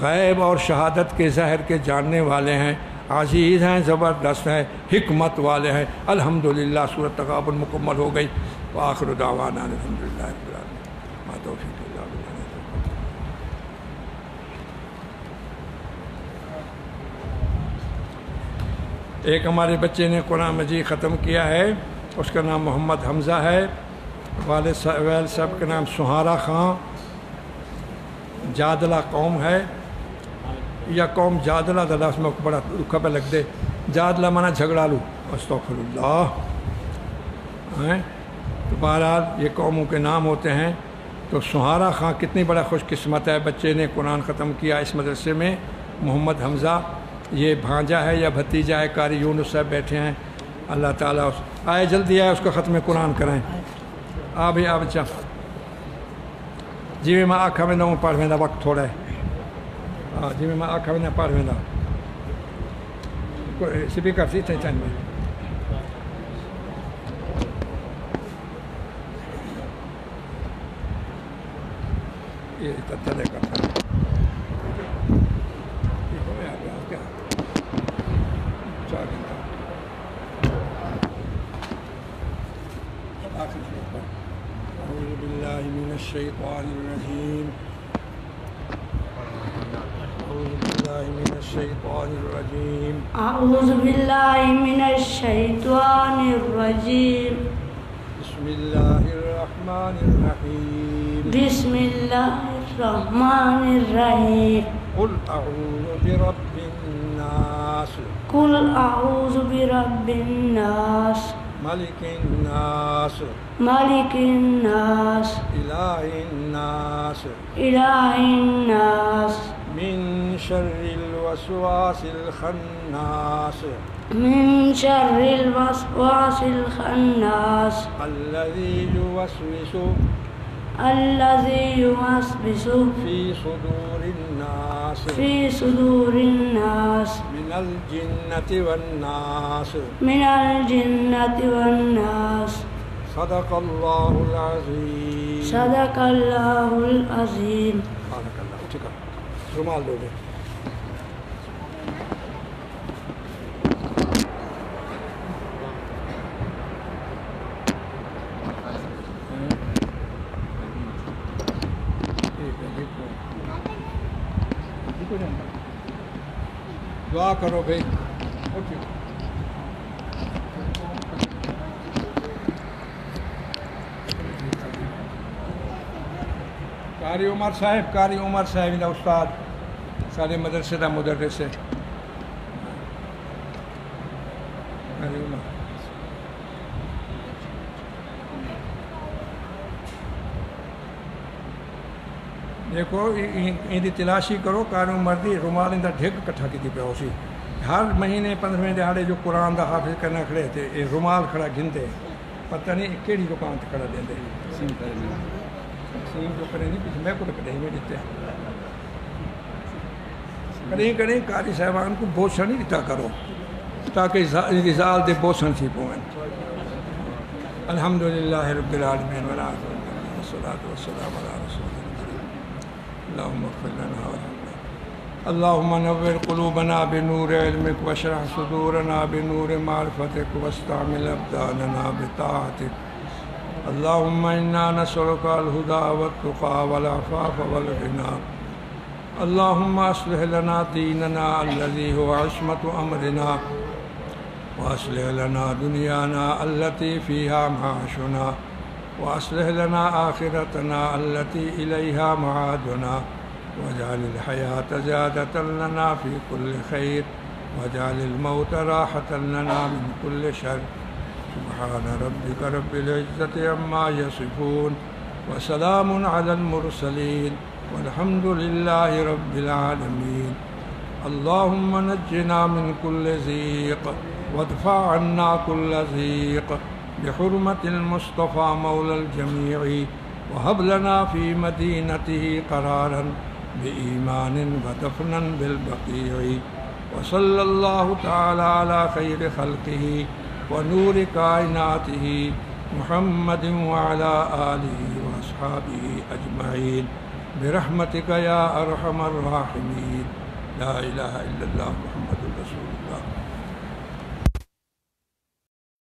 غیب اور شہادت کے ظاہر کے جاننے والے ہیں، عزیز ہیں، زبردست ہیں، حکمت والے ہیں۔ الحمدللہ سورۃ تغابن مکمل ہو گئی۔ وآخر دعوانا الحمدللہ رب العالمین، ما توفیق الا باللہ۔ ایک ہمارے بچے نے قرآن مجید ختم کیا ہے، اس کا نام محمد حمزہ ہے، والد صاحب کا نام سہارا خان، جادلہ قوم ہے، یا قوم جادلہ دا لفظ میں بڑا دکھا پہ لگ دے، جادلہ مانا جھگڑا لو، استغفر اللہ۔ تو بہرحال یہ قوموں کے نام ہوتے ہیں۔ تو سہارا خان کتنی بڑا خوش قسمت ہے، بچے نے قرآن ختم کیا اس مدرسے میں۔ محمد حمزہ یہ بھانجا ہے یا بھتیجا ہے، قاری یونس صاحب بیٹھے ہیں، اللہ تعالیٰ آئے جلدی آئے اس کو ختم قرآن کرائیں۔ آ بھی بچہ جی میں آکھا میں نہ پڑھ ویندہ، وقت تھوڑا ہے، جی میں آکھا میں نہ پڑھ ویندہ، سپیکر سی چند میں یہ چلے کرتا أعوذ بالله من الشيطان الرجيم، أعوذ بالله من الشيطان الرجيم، أعوذ بالله من الشيطان الرجيم، بسم الله الرحمن الرحيم، بسم الله الرحمن الرحيم، قل أعوذ برب الناس، قل أعوذ برب الناس، ملك الناس، ملك الناس، إله الناس، إله الناس، من شر الوسواس الخناس، من شر الوسواس الخناس، الذي يوسوس في صدور الناس، في صدور الناس، من الجنة والناس، من الجنة والناس، صدق الله العظيم، صدق الله العظيم۔ بارك الله فيك۔ رومال دو گے۔ دعا کرو بھائی۔ قاری عمر صاحب، قاری عمر صاحب دا استاد سارے مدرسے دا مدرس ہے۔ قاری عمر دیکھو ان دی تلاشی کرو، قاری عمر دی رومال ان دا ڈھگ کٹھا کی پیا اسی ہر مہینے 15ویں دہاڑے جو قرآن دا حافظ کرنا کھڑے تھے، یہ رومال کھڑا گھنتے، پتہ نہیں کیڑی دکان تے کھڑا دیندے سیم جو کرے نہیں کچھ میں کو کٹے میں دیتے کڑیں قاری صاحبان کو بوسا نہیں دیتا کرو تاکہ ازال دے بوسن سی پوئن۔ الحمدللہ رب العالمین والصلاة والسلام علی رسول اللہ۔ اللہم اغفر لنا ورحمنا، اللہم نور قلوبنا بنور علمک واشرح صدورنا بنور معرفتک واستعمل ابداننا بطاعتک۔ اللهم إنا نسألك الهدى والتقى والعفاف والغنى، اللهم أصلح لنا ديننا الذي هو عصمة أمرنا، وأصلح لنا دنيانا التي فيها معاشنا، وأصلح لنا آخرتنا التي إليها معادنا، واجعل الحياة زيادة لنا في كل خير، واجعل الموت راحة لنا من كل شر۔ سبحان ربك رب العزة عما يصفون، وسلام على المرسلين، والحمد لله رب العالمين۔ اللهم نجنا من كل ضيق، وادفع عنا كل ضيق، بحرمة المصطفى مولى الجميع، وهب لنا في مدينته قرارا بإيمان ودفنا بالبقيع، وصلى الله تعالى على خير خلقه ونور کائناته محمد وعلى آله وأصحابه أجمعين۔ برحمتک یا ارحم الراحمین. لا الہ الا اللہ محمد